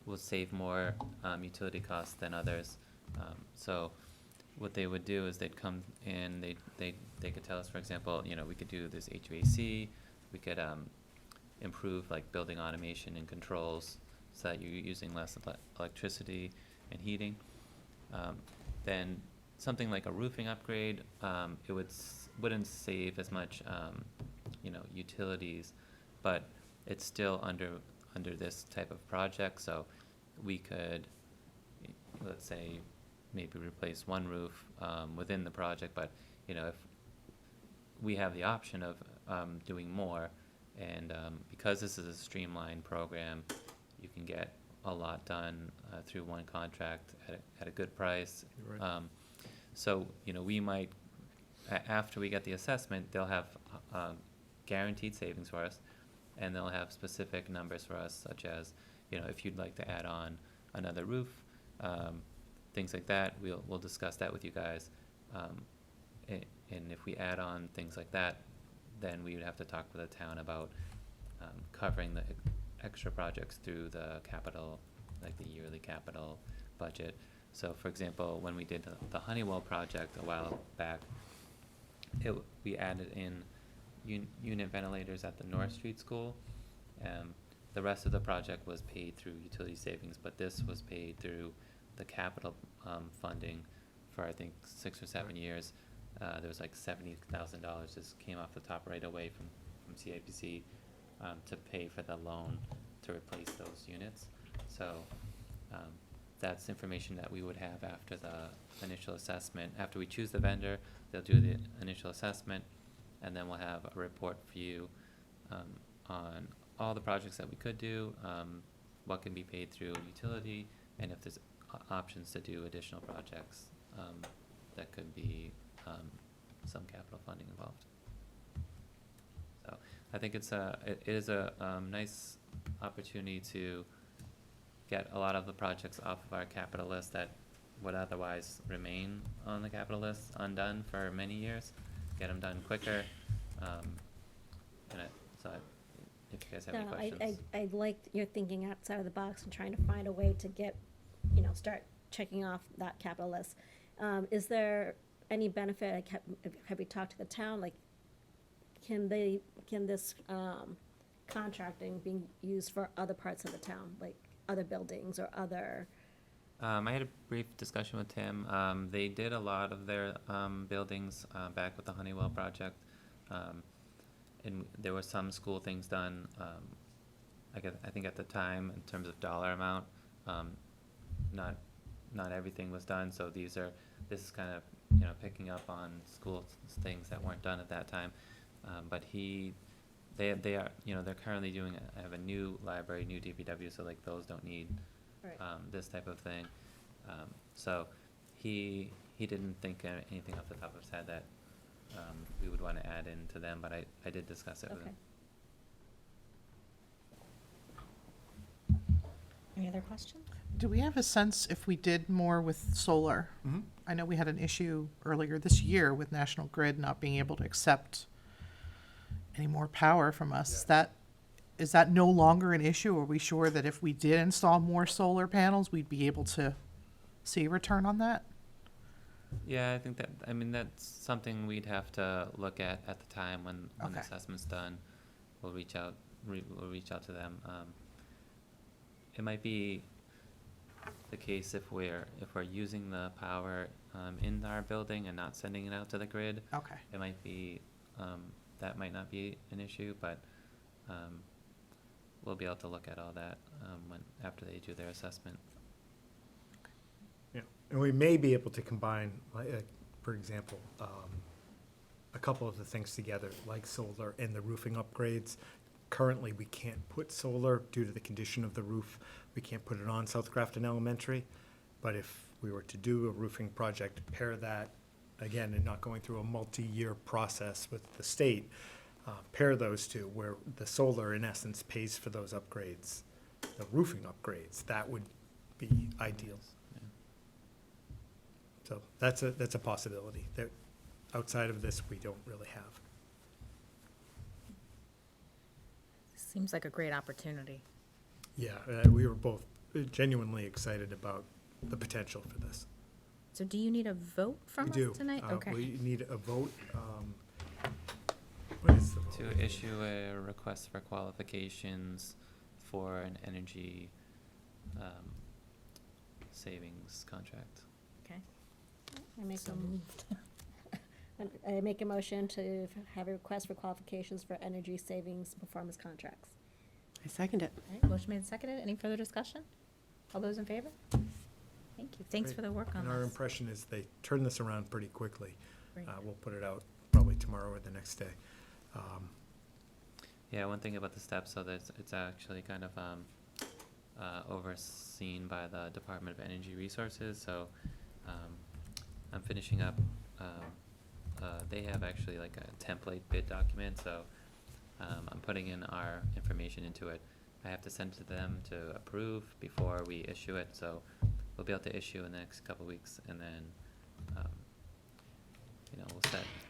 P: will save more utility costs than others. So what they would do is they'd come in, they could tell us, for example, we could do this HVAC, we could improve like building automation and controls so that you're using less electricity and heating. Then something like a roofing upgrade, it wouldn't save as much utilities, but it's still under this type of project. So we could, let's say, maybe replace one roof within the project, but if we have the option of doing more, and because this is a streamlined program, you can get a lot done through one contract at a good price.
N: Right.
P: So we might, after we get the assessment, they'll have guaranteed savings for us, and they'll have specific numbers for us, such as you know, if you'd like to add on another roof, things like that, we'll discuss that with you guys. And if we add on things like that, then we would have to talk with the town about covering the extra projects through the capital, like the yearly capital budget. So for example, when we did the Honeywell project a while back, we added in unit ventilators at the North Street School. The rest of the project was paid through utility savings, but this was paid through the capital funding for I think 6 or 7 years. There was like $70,000 just came off the top right away from CIPC to pay for the loan to replace those units. So that's information that we would have after the initial assessment. After we choose the vendor, they'll do the initial assessment, and then we'll have a report for you on all the projects that we could do, what can be paid through utility, and if there's options to do additional projects that could be some capital funding involved. So I think it is a nice opportunity to get a lot of the projects off of our capital list that would otherwise remain on the capital list undone for many years, get them done quicker. If you guys have any questions.
L: I liked your thinking outside of the box and trying to find a way to get, start checking off that capital list. Is there any benefit, like, have we talked to the town, like, can this contracting be used for other parts of the town, like other buildings or other?
P: I had a brief discussion with Tim. They did a lot of their buildings back with the Honeywell project. And there were some school things done, I think at the time, in terms of dollar amount, not everything was done, so this is kind of, picking up on school things that weren't done at that time. But they are, they're currently doing, have a new library, new DPW, so like those don't need
L: Right.
P: this type of thing. So he didn't think anything off the top of his head that we would want to add into them, but I did discuss it with him.
A: Any other questions?
I: Do we have a sense if we did more with solar?
N: Mhm.
I: I know we had an issue earlier this year with National Grid not being able to accept any more power from us. Is that no longer an issue? Are we sure that if we did install more solar panels, we'd be able to see a return on that?
P: Yeah, I think that's something we'd have to look at the time when the
I: Okay.
P: assessment's done. We'll reach out to them. It might be the case if we're using the power in our building and not sending it out to the grid.
I: Okay.
P: It might be that might not be an issue, but we'll be able to look at all that after they do their assessment.
N: Yeah, and we may be able to combine, like, for example, a couple of the things together, like solar and the roofing upgrades. Currently, we can't put solar due to the condition of the roof. We can't put it on South Grafton Elementary. But if we were to do a roofing project, pair that, again, and not going through a multi-year process with the state, pair those two, where the solar, in essence, pays for those upgrades, the roofing upgrades, that would be ideal. So that's a possibility that outside of this, we don't really have.
A: Seems like a great opportunity.
N: Yeah, we were both genuinely excited about the potential for this.
A: So do you need a vote from
N: We
A: us
N: do.
A: tonight? Okay.
N: We need a vote. What is the vote?
P: To issue a request for qualifications for an energy savings contract.
A: Okay.
L: I make a motion to have a request for qualifications for energy savings performance contracts.
Q: I second it.
A: All right, motion made and seconded. Any further discussion? All those in favor? Thank you. Thanks
N: Great.
A: for the work on
N: And our
A: this.
N: impression is they turn this around pretty quickly.
A: Great.
N: We'll put it out probably tomorrow or the next day.
P: Yeah, one thing about the steps, so that it's actually kind of overseen by the Department of Energy Resources. So I'm finishing up. They have actually like a template bid document, so I'm putting in our information into it. I have to send to them to approve before we issue it, so we'll be able to issue in the next couple weeks, and then,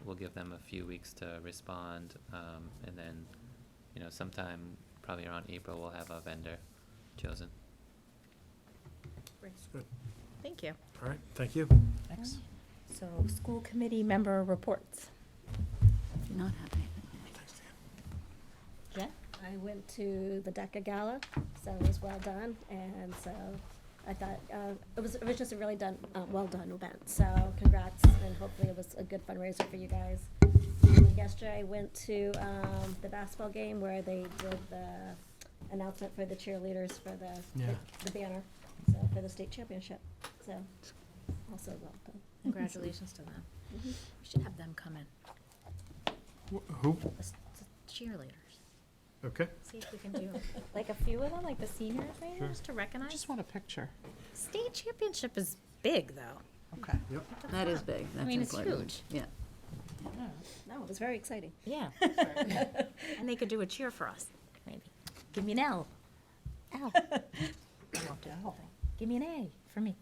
P: we'll give them a few weeks to respond, and then, sometime probably around April, we'll have a vendor chosen.
N: Good.
A: Thank you.
N: All right, thank you.
I: Thanks.
A: So, school committee member reports.
C: Do not have anything.
A: Jen?
L: I went to the DECA Gala, so it was well done, and so I thought it was just a really well done event. So congrats, and hopefully it was a good fundraiser for you guys. Yesterday I went to the basketball game where they did the announcement for the cheerleaders for the banner, so for the state championship. So also well done.
A: Congratulations to them. We should have them come in.
N: Who?
A: The cheerleaders.
N: Okay.
A: See if we can do like a few of them, like the seniors, maybe,
N: Sure.
A: just to
I: I
A: recognize.
I: just want a picture.
A: State championship is big, though.
I: Okay.
N: Yep.
C: That is big. That's
A: mean, it's
C: important.
A: huge.
C: Yeah.
L: No, it was very exciting.
A: Yeah. And they could do a cheer for us, maybe. Give me an L. L. I won't do anything. Give me an A for me.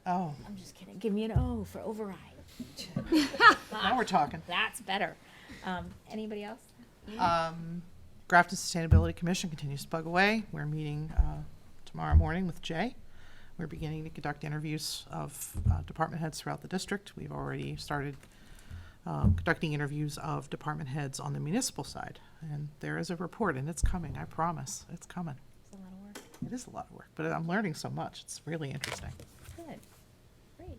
I: Oh,
A: I'm just kidding. Give me an O for override.
I: now we're talking.
A: That's better. Anybody else?
I: Grafton Sustainability Commission continues to bug away. We're meeting tomorrow morning with Jay. We're beginning to conduct interviews of department heads throughout the district. We've already started conducting interviews of department heads on the municipal side. And there is a report, and it's coming, I promise. It's coming.
A: It's a lot of work.
I: It is a lot of work, but I'm learning so much. It's really interesting.
A: Good. Great.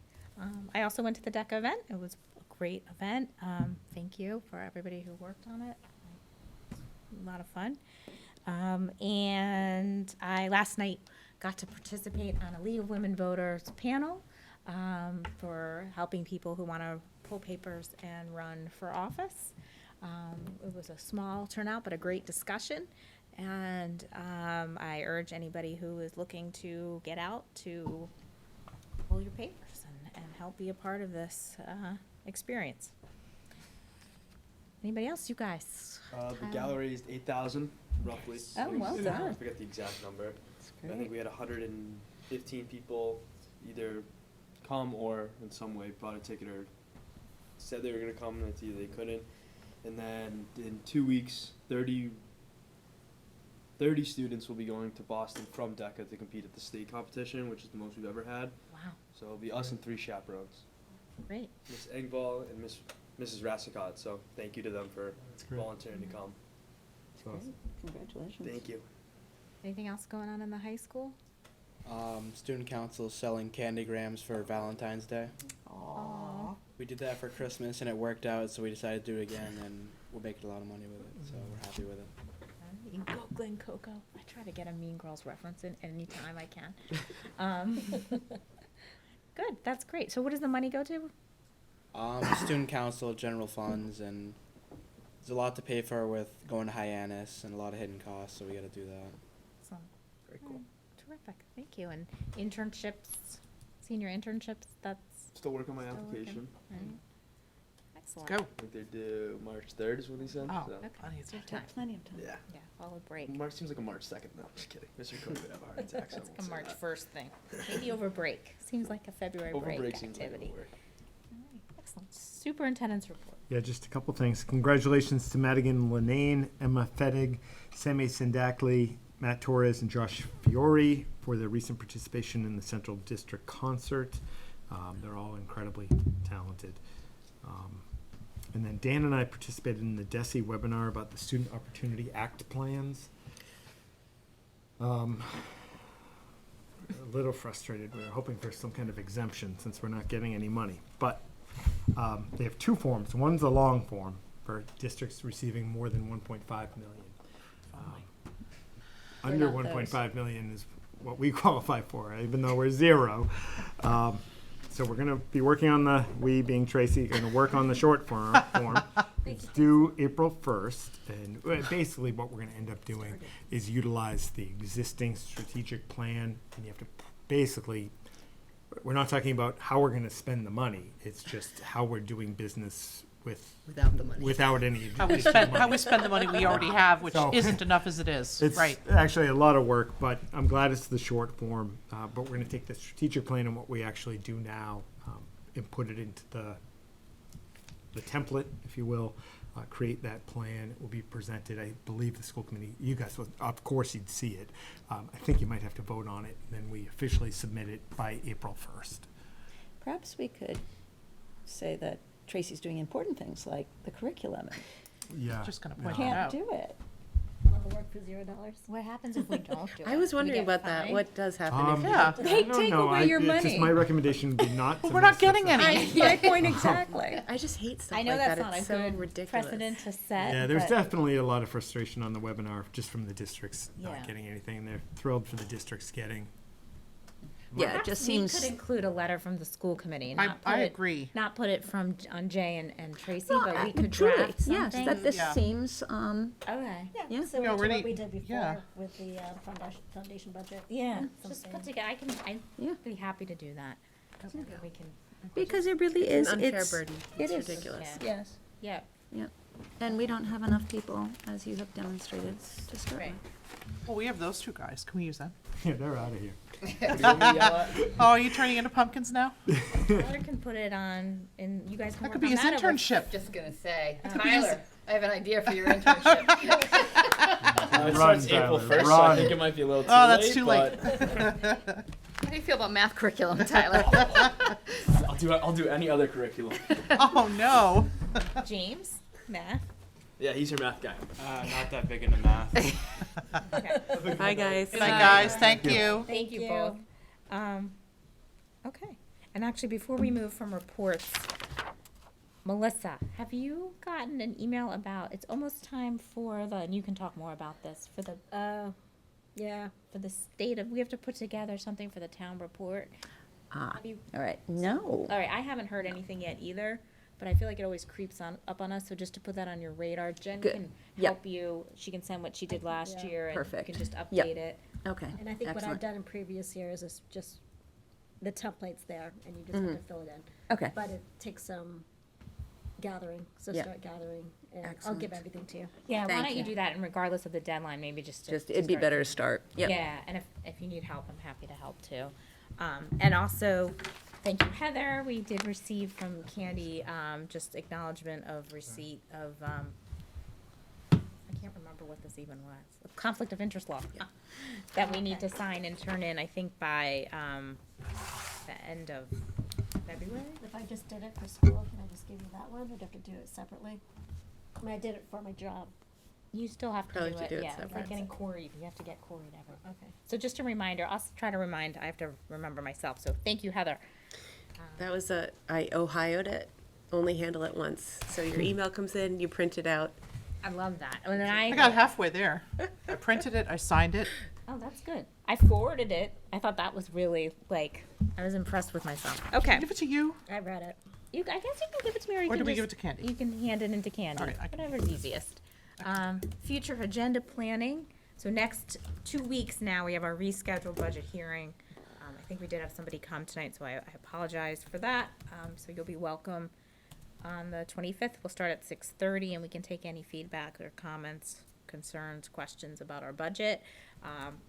A: I also went to the DECA event. It was a great event. Thank you for everybody who worked on it. A lot of fun. And I last night got to participate on a League of Women Voters panel for helping people who want to pull papers and run for office. It was a small turnout, but a great discussion. And I urge anybody who is looking to get out to pull your papers and help be a part of this experience. Anybody else? You guys?
R: The gallery is 8,000 roughly.
A: Oh, well done.
R: I forget the exact number. I think
A: great.
R: we had 115 people either come or in some way bought a ticket or said they were going to come, and it's either they couldn't. And then in 2 weeks, 30 students will be going to Boston from DECA to compete at the state competition, which is the most we've ever had.
A: Wow.
R: So it'll be us and 3 chaperones.
A: Great.
R: Miss Engvall and Mrs. Rassicot. So thank you to them for
N: great.
R: volunteering to come.
N: That's awesome.
C: Congratulations.
R: Thank you.
A: Anything else going on in the high school?
S: Student council is selling candygrams for Valentine's Day.
A: Aww.
S: We did that for Christmas and it worked out, so we decided to do it again, and we're making a lot of money with it, so we're happy with it.
A: You can go Glen Coco. I try to get a Mean Girls reference in any time I can. Good, that's great. So what does the money go to?
S: Student council, general funds, and there's a lot to pay for with going to Hyannis and a lot of hidden costs, so we gotta do that.
A: So, very cool. Terrific, thank you. And internships, senior internships, that's
R: Still working on my
A: still working,
R: application.
A: right? Excellent.
I: Go.
R: I think they're due March 3rd is what he said.
I: Oh,
R: so.
A: Okay.
I: plenty of
A: Good
I: time.
A: time.
C: Plenty of time.
R: Yeah.
A: Yeah, follow break.
R: March seems like a March 2nd. No, I'm just kidding. Mr. Cook would have a heart attack. So I
A: That's
R: won't
A: like a
R: say
A: March
R: that.
A: 1st thing. Maybe over break. Seems like a February
R: Over
A: break
R: break seems like
A: activity.
R: it'll work.
A: All right, excellent. Superintendent's report.
N: Yeah, just a couple things. Congratulations to Madigan Linane, Emma Fettig, Sammy Sindakli, Matt Torres, and Josh Fiore for their recent participation in the Central District Concert. They're all incredibly talented. And then Dan and I participated in the DESE webinar about the Student Opportunity Act plans. A little frustrated. We were hoping for some kind of exemption since we're not getting any money. But they have 2 forms. One's a long form for districts receiving more than 1.5 million. Under
D: not
N: 1.5 million is what we qualify for, even though we're 0. So we're going to be working on we being Tracy, going to work on the short form. It's due April 1st. And basically what we're going to end up doing is utilize the existing strategic plan. And you have to basically, we're not talking about how we're going to spend the money. It's just how we're doing business
O: without the money.
N: Without any.
I: How we
N: additional
I: spend,
N: money.
I: how we spend the money we already have, which
N: So-
I: isn't enough as it is,
N: It's
I: right?
N: actually a lot of work, but I'm glad it's the short form. But we're going to take the strategic plan and what we actually do now and put it into the template, if you will. Create that plan. It will be presented. I believe the school committee, you guys will, of course, you'd see it. I think you might have to vote on it, and then we officially submit it by April 1st.
T: Perhaps we could say that Tracy's doing important things like the curriculum.
N: Yeah.
I: Just gonna
N: yeah.
I: point it
T: Can't
I: out.
T: do it.
L: Love the work for $0.
A: What happens if we don't do it?
Q: I was
A: Do we
Q: wondering
A: get
Q: about that.
A: fined?
Q: What does happen if
I: Yeah.
Q: you
T: They
N: I don't
T: take
N: know.
T: away your
N: It's just
T: money.
N: my recommendation would be not
I: Well,
N: to
I: we're not
N: mess
I: getting
N: this up.
I: any.
T: My point exactly.
Q: I just hate stuff
A: I know
Q: like
A: that's
Q: that.
A: not
Q: It's
A: a
Q: so
A: good
Q: ridiculous.
A: precedent to set.
N: Yeah, there's
A: but-
N: definitely a lot of frustration on the webinar just from the districts
A: Yeah.
N: not getting anything, and they're thrilled for the districts getting.
C: Yeah, it
A: Perhaps
C: just
A: we
C: seems.
A: could include a letter from the school committee.
I: I-
A: Not
I: I
A: put it-
I: agree.
A: Not put it on Jay and Tracy,
C: Well,
A: but we could
C: truly,
A: draft
C: yes,
A: something.
C: that this
I: Yeah.
C: seems,
A: Okay.
C: Yeah.
L: Yeah, similar
I: Yeah,
L: to
I: already-
L: what we did before
I: yeah.
L: with the foundation budget.
A: Yeah, just
L: Something.
A: put together, I'd
C: Yeah.
A: be happy to do that. We can,
C: because it really
Q: It's
C: is,
Q: an unfair
C: it's,
Q: burden.
C: it
Q: It's
C: is.
Q: ridiculous.
A: Yeah.
C: Yes,
A: yeah,
C: and we don't have enough people, as you have demonstrated, to start
A: right.
C: with.
I: Well, we have those two guys. Can we use them?
N: Yeah, they're out of here.
I: Oh, are you turning into pumpkins now?
A: Tyler can put it on, and you guys can
I: That
A: work
I: could be
A: on
I: his
A: that over-
I: internship.
U: Just gonna say,
I: could be his-
U: Tyler, I have an idea for your internship.
R: It
N: Run,
R: starts April
N: Tyler,
R: 1st, so I
N: run.
R: think it might be a little too
I: Oh, that's
R: late.
I: too late.
R: but
U: How do you feel about math curriculum, Tyler?
R: I'll do any other curriculum.
I: Oh, no.
A: James, math.
R: Yeah, he's your math guy.
S: Not that big into math.
A: Okay.
Q: Bye, guys.
I: Good night, guys. Thank you.
A: Thank you both. Okay, and actually, before we move from reports, Melissa, have you gotten an email about, it's almost time for the, and you can talk more about this, for the,
L: Yeah.
A: for the state of, we have to put together something for the town report.
C: Ah,
A: Have you,
C: all right, no.
A: all right, I haven't heard anything yet either, but I feel like it always creeps up on us, so just to put that on your radar, Jen
C: Good.
A: can
C: Yep.
A: help you, she can send what she did last
L: Yeah.
A: year, and you
C: Perfect.
A: can just
C: Yep.
A: update it.
C: Okay,
L: And I think what I've
C: excellent.
L: done in previous years is just, the template's there, and you just have to fill it in.
C: Okay.
L: But it takes some gathering, so
C: Yeah.
L: start gathering, and I'll give
C: Excellent.
L: everything to you.
A: Yeah, why
C: Thank
A: don't you
C: you.
A: do that, and regardless of the deadline, maybe just to.
C: Just, it'd be better to start, yep.
A: Yeah, and if you need help, I'm happy to help too. And also, thank you, Heather. We did receive from Candy, just acknowledgement of receipt of, I can't remember what this even was, a conflict of interest law that we need to sign and turn in, I think by, the end of February.
L: If I just did it for school, can I just give you that one, or do I have to do it separately? I mean, I did it for my job.
A: You still have to
Q: Probably
A: do
Q: have
A: it,
Q: to do it
A: yeah, it's like
Q: separate.
A: getting quarried, you have to get quarried every.
L: Okay.
A: So just a reminder, I'll try to remind, I have to remember myself, so thank you, Heather.
Q: That was I Ohio'd it. Only handle it once. So your email comes in, you print it out.
A: I love that. And then
I: I got halfway there. I printed it, I signed it.
A: Oh, that's good. I forwarded it. I thought that was really, like, I was impressed with myself. Okay.
I: Give it to you.
L: I read it.
A: I guess you can give it to me, or you
I: Or
A: can
I: do we
A: just,
I: give it to Candy?
A: You can hand it into Candy.
I: All right, I can-
A: Whatever's easiest. Future agenda planning. So next 2 weeks now, we have our rescheduled budget hearing. I think we did have somebody come tonight, so I apologize for that. So you'll be welcome on the 25th. We'll start at 6:30, and we can take any feedback or comments, concerns, questions about our budget.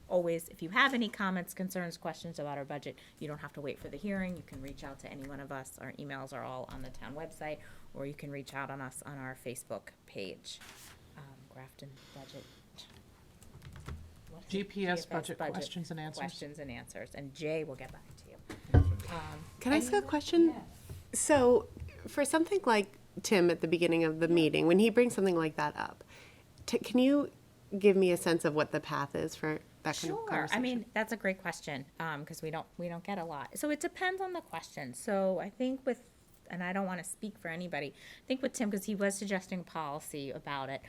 A: Always, if you have any comments, concerns, questions about our budget, you don't have to wait for the hearing. You can reach out to any one of us. Our emails are all on the town website, or you can reach out on us on our Facebook page. Grafton Budget. What is it?
I: GPS budget questions and answers.
A: Questions and answers, and Jay will get back to you.
Q: Can I ask a question? So, for something like Tim at the beginning of the meeting, when he brings something like that up, can you give me a sense of what the path is for that kind of
A: Sure.
Q: conversation?
A: I mean, that's a great question, because we don't get a lot. So it depends on the question. So I think with, and I don't want to speak for anybody, I think with Tim, because he was suggesting policy about it,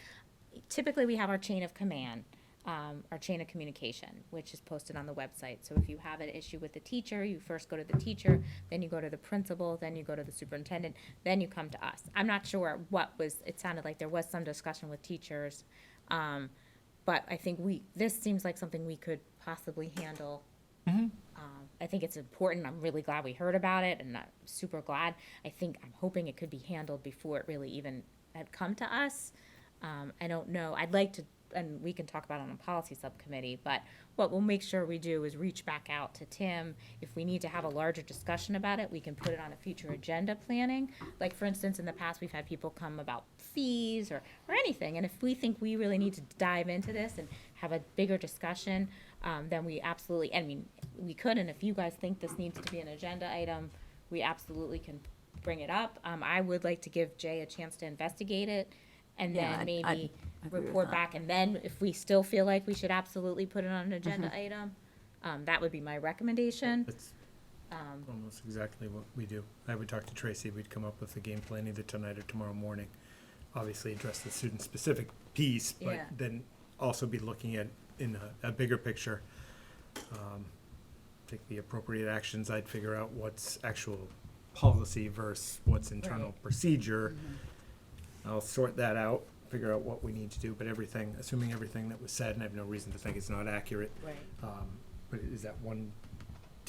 A: typically we have our chain of command, our chain of communication, which is posted on the website. So if you have an issue with the teacher, you first go to the teacher, then you go to the principal, then you go to the superintendent, then you come to us. I'm not sure what was, it sounded like there was some discussion with teachers, but I think this seems like something we could possibly handle
G: I think it's important. I'm really glad we heard about it, and I'm super glad. I'm hoping it could be handled before it really even had come to us. I don't know. I'd like to, and we can talk about it on a policy subcommittee, but what we'll make sure we do is reach back out to Tim. If we need to have a larger discussion about it, we can put it on a future agenda planning. Like, for instance, in the past, we've had people come about fees or anything, and if we think we really need to dive into this and have a bigger discussion, then we absolutely, I mean, we could, and if you guys think this needs to be an agenda item, we absolutely can bring it up. I would like to give Jay a chance to investigate it, and
C: Yeah,
G: then maybe
C: I'd agree with
G: report
C: that.
G: back, and then if we still feel like we should absolutely put it on an agenda item, that would be my recommendation.
N: It's almost exactly what we do. I would talk to Tracy, we'd come up with a game plan either tonight or tomorrow morning. Obviously address the student-specific piece, but
G: Yeah.
N: then also be looking at, in a bigger picture, take the appropriate actions. I'd figure out what's actual policy versus what's internal
G: Right.
N: procedure. I'll sort that out, figure out what we need to do, but everything, assuming everything that was said, and I have no reason to think it's not accurate.
G: Right.
N: But is that one,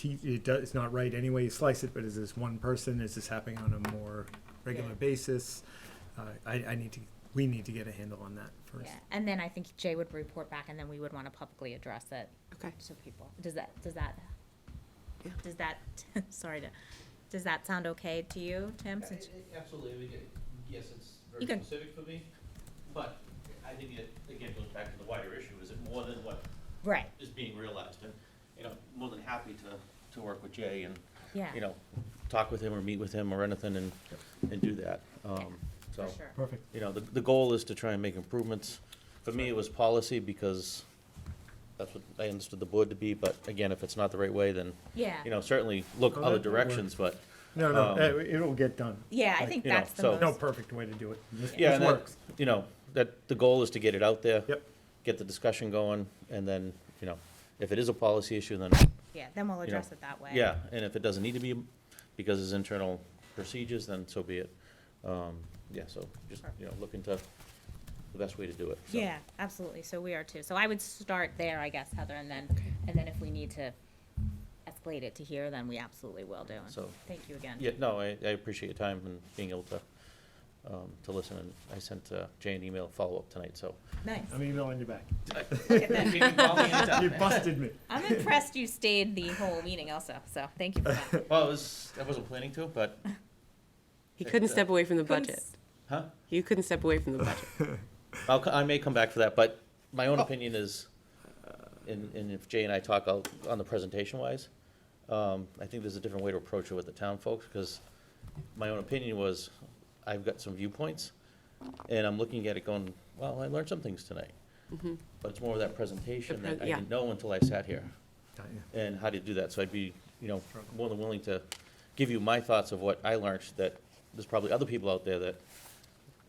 N: it's not right any way you slice it, but is this one person, is this happening on a more regular
G: Yeah.
N: basis? We need to get a handle on that first.
G: Yeah, and then I think Jay would report back, and then we would want to publicly address it.
Q: Okay.
G: So people, does that, does that sound okay to you, Tim? Since-
B: Absolutely, yes, it's
G: You can-
B: specific for me, but I think it, again, goes back to the wider issue, is it more than what
G: Right.
B: is being realized? And, more than happy to work with Jay and,
G: Yeah.
B: talk with him or meet with him or anything and do that. So,
G: For sure.
N: Perfect.
B: the goal is to try and make improvements. For me, it was policy because that's what I understood the board to be, but again, if it's not the right way, then,
G: Yeah.
B: Certainly look
N: Well,
B: other
N: that will work.
B: directions, but.
N: No, it'll get done.
G: Yeah, I
N: Like,
G: think
B: you know,
G: that's the
B: so-
G: most.
N: No perfect way to do it. This
B: Yeah, and that,
N: works.
B: that the goal is to get it out there.
N: Yep.
B: Get the discussion going, and then, if it is a policy issue, then,
G: Yeah, then we'll
B: you know,
G: address it that way.
B: yeah, and if it doesn't need to be because it's internal procedures, then so be it. Yeah, so just, look into the best way to do it. so.
G: Yeah, absolutely. So we are too. So I would start there, I guess, Heather, and then if we need to escalate it to here, then we absolutely will do. And
B: So,
G: thank you again.
B: Yeah, no, I appreciate your time and being able to listen, and I sent Jay an email follow-up tonight, so.
G: Nice.
N: I'm emailing you back.
G: Look at that.
B: You can call me anytime.
N: You busted me.
G: I'm impressed you stayed the whole meeting also, so thank you for that.
B: Well, I wasn't planning to, but,
Q: He couldn't step away from the
G: Couldn't
Q: budget.
B: huh?
Q: You couldn't step away from the budget.
B: I may come back for that, but my own opinion is, and if Jay and I talk on the presentation wise, I think there's a different way to approach it with the town folks, because my own opinion was, I've got some viewpoints, and I'm looking at it going, well, I learned some things tonight.
Q: Mhm.
B: But it's more of that presentation that I
Q: yeah.
B: didn't know until I sat here,
N: Got you.
B: and how to do that. So I'd be, more than willing to give you my thoughts of what I learned, that there's probably other people out there that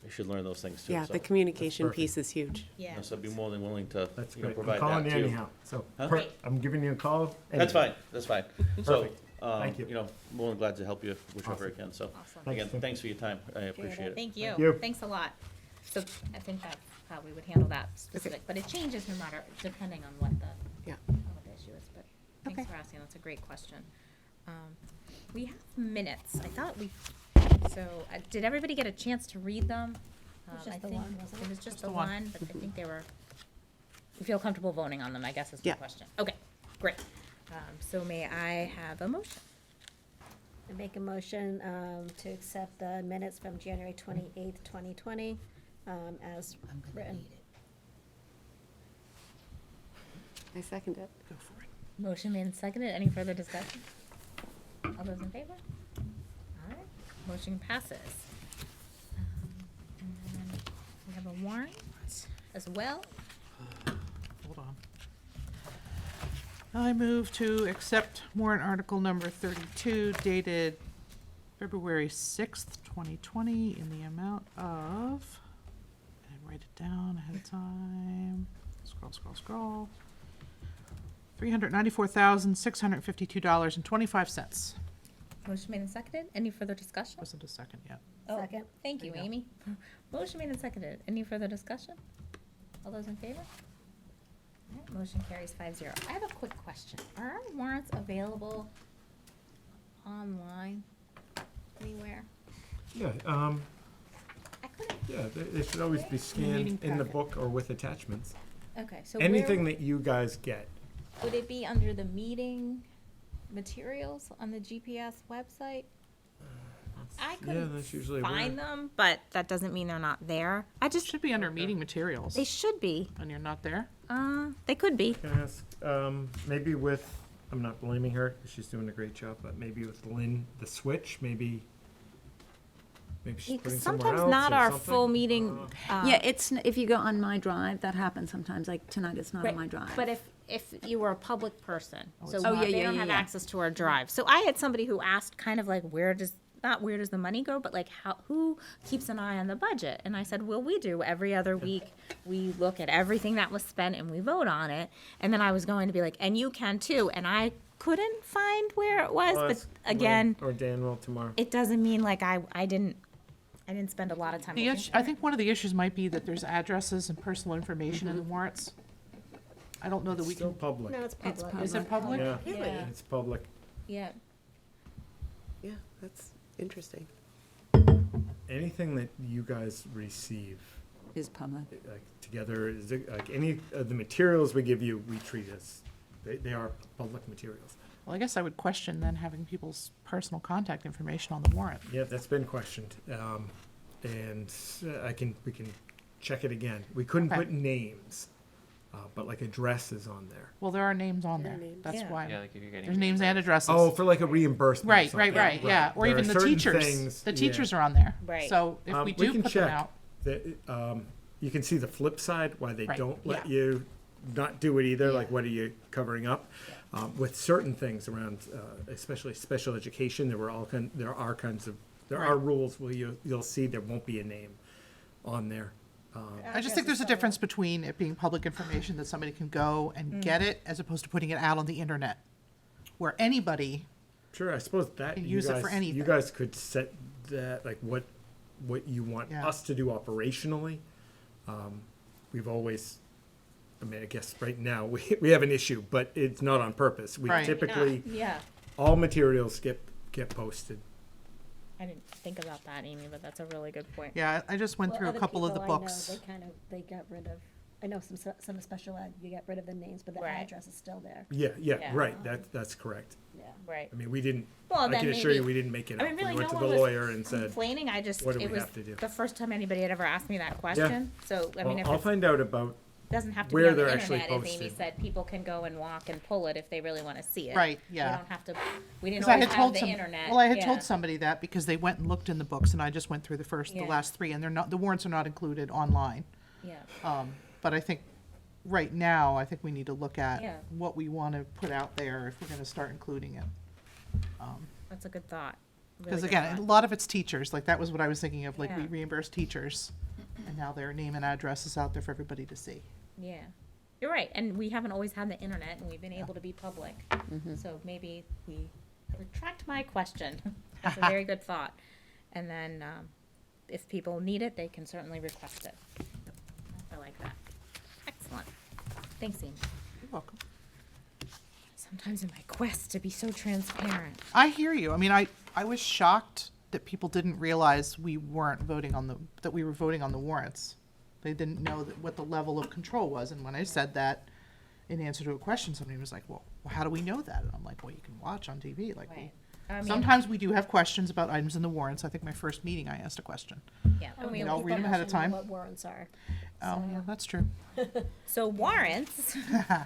B: should learn those things too.
Q: Yeah,
B: so.
Q: the communication
N: perfect.
Q: piece is huge.
G: Yeah.
B: So I'd be more than willing to,
N: That's
B: provide
N: great.
B: that
N: I'm calling you
B: too.
N: anyhow, so
B: Huh?
N: I'm giving you a call.
B: That's
N: anytime.
B: fine, that's fine. So,
N: Perfect. Thank you.
B: more than glad to help you whichever I
N: Awesome.
B: can, so.
G: Awesome.
B: Again,
N: Thanks.
B: thanks for your time, I appreciate it.
G: Thank you.
N: Thank you.
G: Thanks a lot. So I think that's how we would handle that specific, but it changes no matter, depending on what the,
Q: Yeah.
G: what the issue is, but thanks
Q: Okay.
G: for asking, that's a great question. We have minutes, I thought so, did everybody get a chance to read them?
L: was
G: I
L: just the
G: think
L: one, wasn't it?
G: It was just the
I: the one.
G: one, but I think they were, you feel comfortable voting on them, I guess is my
Q: Yeah.
G: question. Okay, great. So may I have a motion?
L: I make a motion to accept the minutes from January 28th, 2020, as written.
Q: I second it.
I: Go for it.
G: Motion made and seconded. Any further discussion? All those in favor? All right, motion passes. And then we have a warrant as well.
I: Hold on. I move to accept warrant article number 32 dated February 6th, 2020 in the amount of, and write it down ahead of time, scroll, $394,652.25.
G: Motion made and seconded. Any further discussion?
I: Wasn't a second yet.
G: Oh,
L: Second.
G: Thank you,
I: There you
G: Amy. Motion made and seconded. Any further discussion? All those in favor?
A: Alright, motion carries 5-0. I have a quick question. Are our warrants available online anywhere?
N: Yeah, yeah, they should always be
A: Meeting
N: scanned in the
A: packet.
N: book or with attachments.
A: Okay, so
N: Anything
A: where
N: that you guys get.
A: would it be under the meeting materials on the GPS website? I couldn't
N: that's usually
A: find them, but that doesn't mean they're not there. I just
I: Should be under meeting materials.
A: they should be.
I: And you're not there?
A: They could be.
N: Can I ask, maybe with, I'm not blaming her, 'cause she's doing a great job, but maybe with Lynn, the switch, maybe she's putting somewhere else
A: Sometimes not
N: or
A: our
N: something?
A: full meeting.
C: Yeah, if you go on My Drive, that happens sometimes, like tonight it's not
A: Right,
C: on My Drive.
A: But if you were a public person, so
C: Oh, yeah,
A: they
C: yeah,
A: don't
C: yeah,
A: have
C: yeah.
A: access to our drive. So I had somebody who asked kind of like, not where does the money go, but like who keeps an eye on the budget? And I said, well, we do. Every other week, we look at everything that was spent and we vote on it. And then I was going to be like, and you can too. And I couldn't find where it was,
N: Well,
A: but
N: ask
A: again,
N: Lynn or Daniel tomorrow.
A: it doesn't mean like I didn't spend a lot of time.
I: The
A: looking
I: issue,
A: for
I: I
A: it.
I: think one of the issues might be that there's addresses and personal information in the warrants. I don't know that we
N: Still
I: can.
N: public.
L: No, it's public.
I: Is it public?
N: Yeah,
A: Yeah.
N: it's public.
A: Yeah.
Q: Yeah, that's interesting.
N: Anything that you guys receive,
C: Is public.
N: like together, is it, like any of the materials we give you, we treat as, they are public materials.
I: Well, I guess I would question then having people's personal contact information on the warrant.
N: Yeah, that's been questioned. And we can check it again. We couldn't
I: Okay.
N: put names, but like addresses on there.
I: Well, there are names on
Q: There are
I: there.
Q: names.
I: That's
A: Yeah.
I: why.
P: Yeah, like if you're getting
I: There's names and addresses.
N: Oh, for like a reimbursement. or
I: Right,
N: something.
I: right, yeah. Or
N: There
I: even
N: are
I: the
N: certain
I: teachers.
N: things-
I: The
N: yeah.
I: teachers are on there.
A: Right.
I: So if we do
N: can
I: put them
N: check
I: out,
N: you can see the flip side, why they
I: Right,
N: don't let
I: yeah.
N: you not do it either, like what are you covering up? With certain things around, especially special education, there are rules where you'll see there won't be a name on there.
I: I just think there's a difference between it being public information that somebody can go and get it as opposed to putting it out on the internet, where anybody.
N: Sure, I suppose that
I: Can
N: you
I: use it for
N: guys,
I: anything.
N: you guys could set that, like what you want
I: Yeah.
N: us to do operationally. We've always, I mean, I guess right now, we have an issue, but it's not on purpose. We
I: Right.
N: typically,
A: Yeah.
N: all materials get posted.
A: I didn't think about that, Amy, but that's a really good point.
I: Yeah, I just went
L: Well,
I: through a
L: other
I: couple of the
L: people I know,
I: books.
L: they got rid of, I know some special ed, you get rid of the names, but the
A: Right.
L: address is still there.
N: Yeah,
A: Yeah.
N: right, that's correct.
L: Yeah.
A: Right.
N: I mean, we didn't,
A: Well,
N: I
A: then
N: can assure you,
A: maybe-
N: we didn't make it
A: I
N: up.
A: mean,
N: We
A: really,
N: went
A: no
N: to the
A: one was
N: lawyer and said,
A: complaining. I just,
N: what do
A: it
N: we
A: was
N: have to do?
A: the first time anybody had ever asked me that question. So, I mean,
N: well,
A: if
N: I'll
A: it
N: find out about
A: doesn't have to be
N: where
A: on the
N: they're actually
A: internet, as Amy
N: posted.
A: said, people can go and walk and pull it if they really want to see it.
I: Right,
A: We
I: yeah.
A: don't have to, we didn't
I: 'Cause I
A: always
I: had
A: have
I: told
A: the
I: some,
A: internet.
I: well, I had
A: Yeah.
I: told somebody that because they went and looked in the books, and I just went through the
A: Yeah.
I: last three, and they're not, the warrants are not included online.
A: Yeah.
I: But I think, right now, I think we need to look at
A: Yeah.
I: what we want to put out there if we're gonna start including it.
A: That's a good thought. Really
I: Because
A: good
I: again, a
A: thought.
I: lot of it's teachers, like that was what I was thinking of, like we
A: Yeah.
I: reimburse teachers, and now their name and address is out there for everybody to see.
A: Yeah. You're right. And we haven't always had the internet and we've been able to be public. So maybe we retract my question. That's a very good thought. And then if people need it, they can certainly request it. I like that. Excellent. Thanks, Amy.
I: You're welcome.
A: Sometimes in my quest to be so transparent.
I: I hear you. I mean, I was shocked that people didn't realize we weren't voting on that we were voting on the warrants. They didn't know what the level of control was. And when I said that in answer to a question, somebody was like, well, how do we know that? And I'm like, well, you can watch on TV. Like,
A: Right. I mean-
I: sometimes we do have questions about items in the warrants. I think my first meeting, I asked a question.
A: Yeah.
L: I don't
A: we
L: think
I: I'll
L: people
I: read 'em ahead of
L: actually know
I: time.
L: What warrants are.
I: Oh, yeah, that's true.
A: So warrants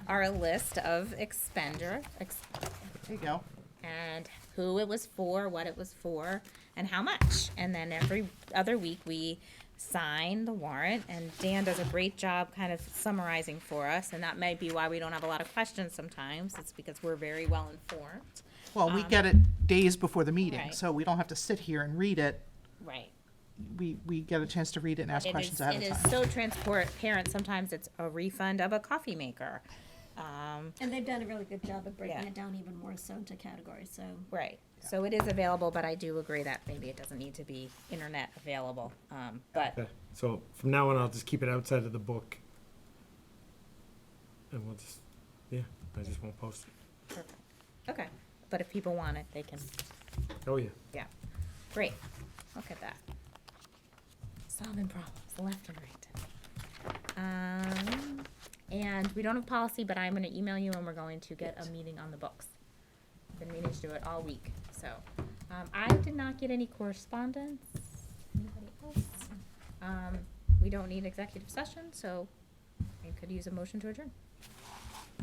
A: are a list of expenditure,
I: There you go.
A: and who it was for, what it was for, and how much. And then every other week we sign the warrant, and Dan does a great job kind of summarizing for us, and that may be why we don't have a lot of questions sometimes. It's because we're very well informed.
I: Well, we get it days before the meeting,
A: Right.
I: so we don't have to sit here and read it.
A: Right.
I: We get a chance to read it and ask questions ahead of
A: It
I: time.
A: is so transparent. Sometimes it's a refund of a coffee maker.
L: And they've done a really good job of breaking
A: Yeah.
L: it down even more so into categories, so.
A: Right. So it is available, but I do agree that maybe it doesn't need to be internet available. But
N: Okay. So from now on, I'll just keep it outside of the book. And we'll just, yeah, I just won't post it.
A: Perfect. Okay, but if people want it, they can,
N: Oh, yeah.
A: yeah. Great, look at that. Solving problems left and right. And we don't have policy, but I'm gonna email you and we're going to get a meeting on the books. Been meaning to do it all week, so. I did not get any correspondence. Anybody else? We don't need executive session, so I could use a motion to adjourn.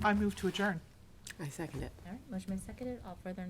I: I move to adjourn.
Q: I second it.
A: All right, motion made, seconded, all further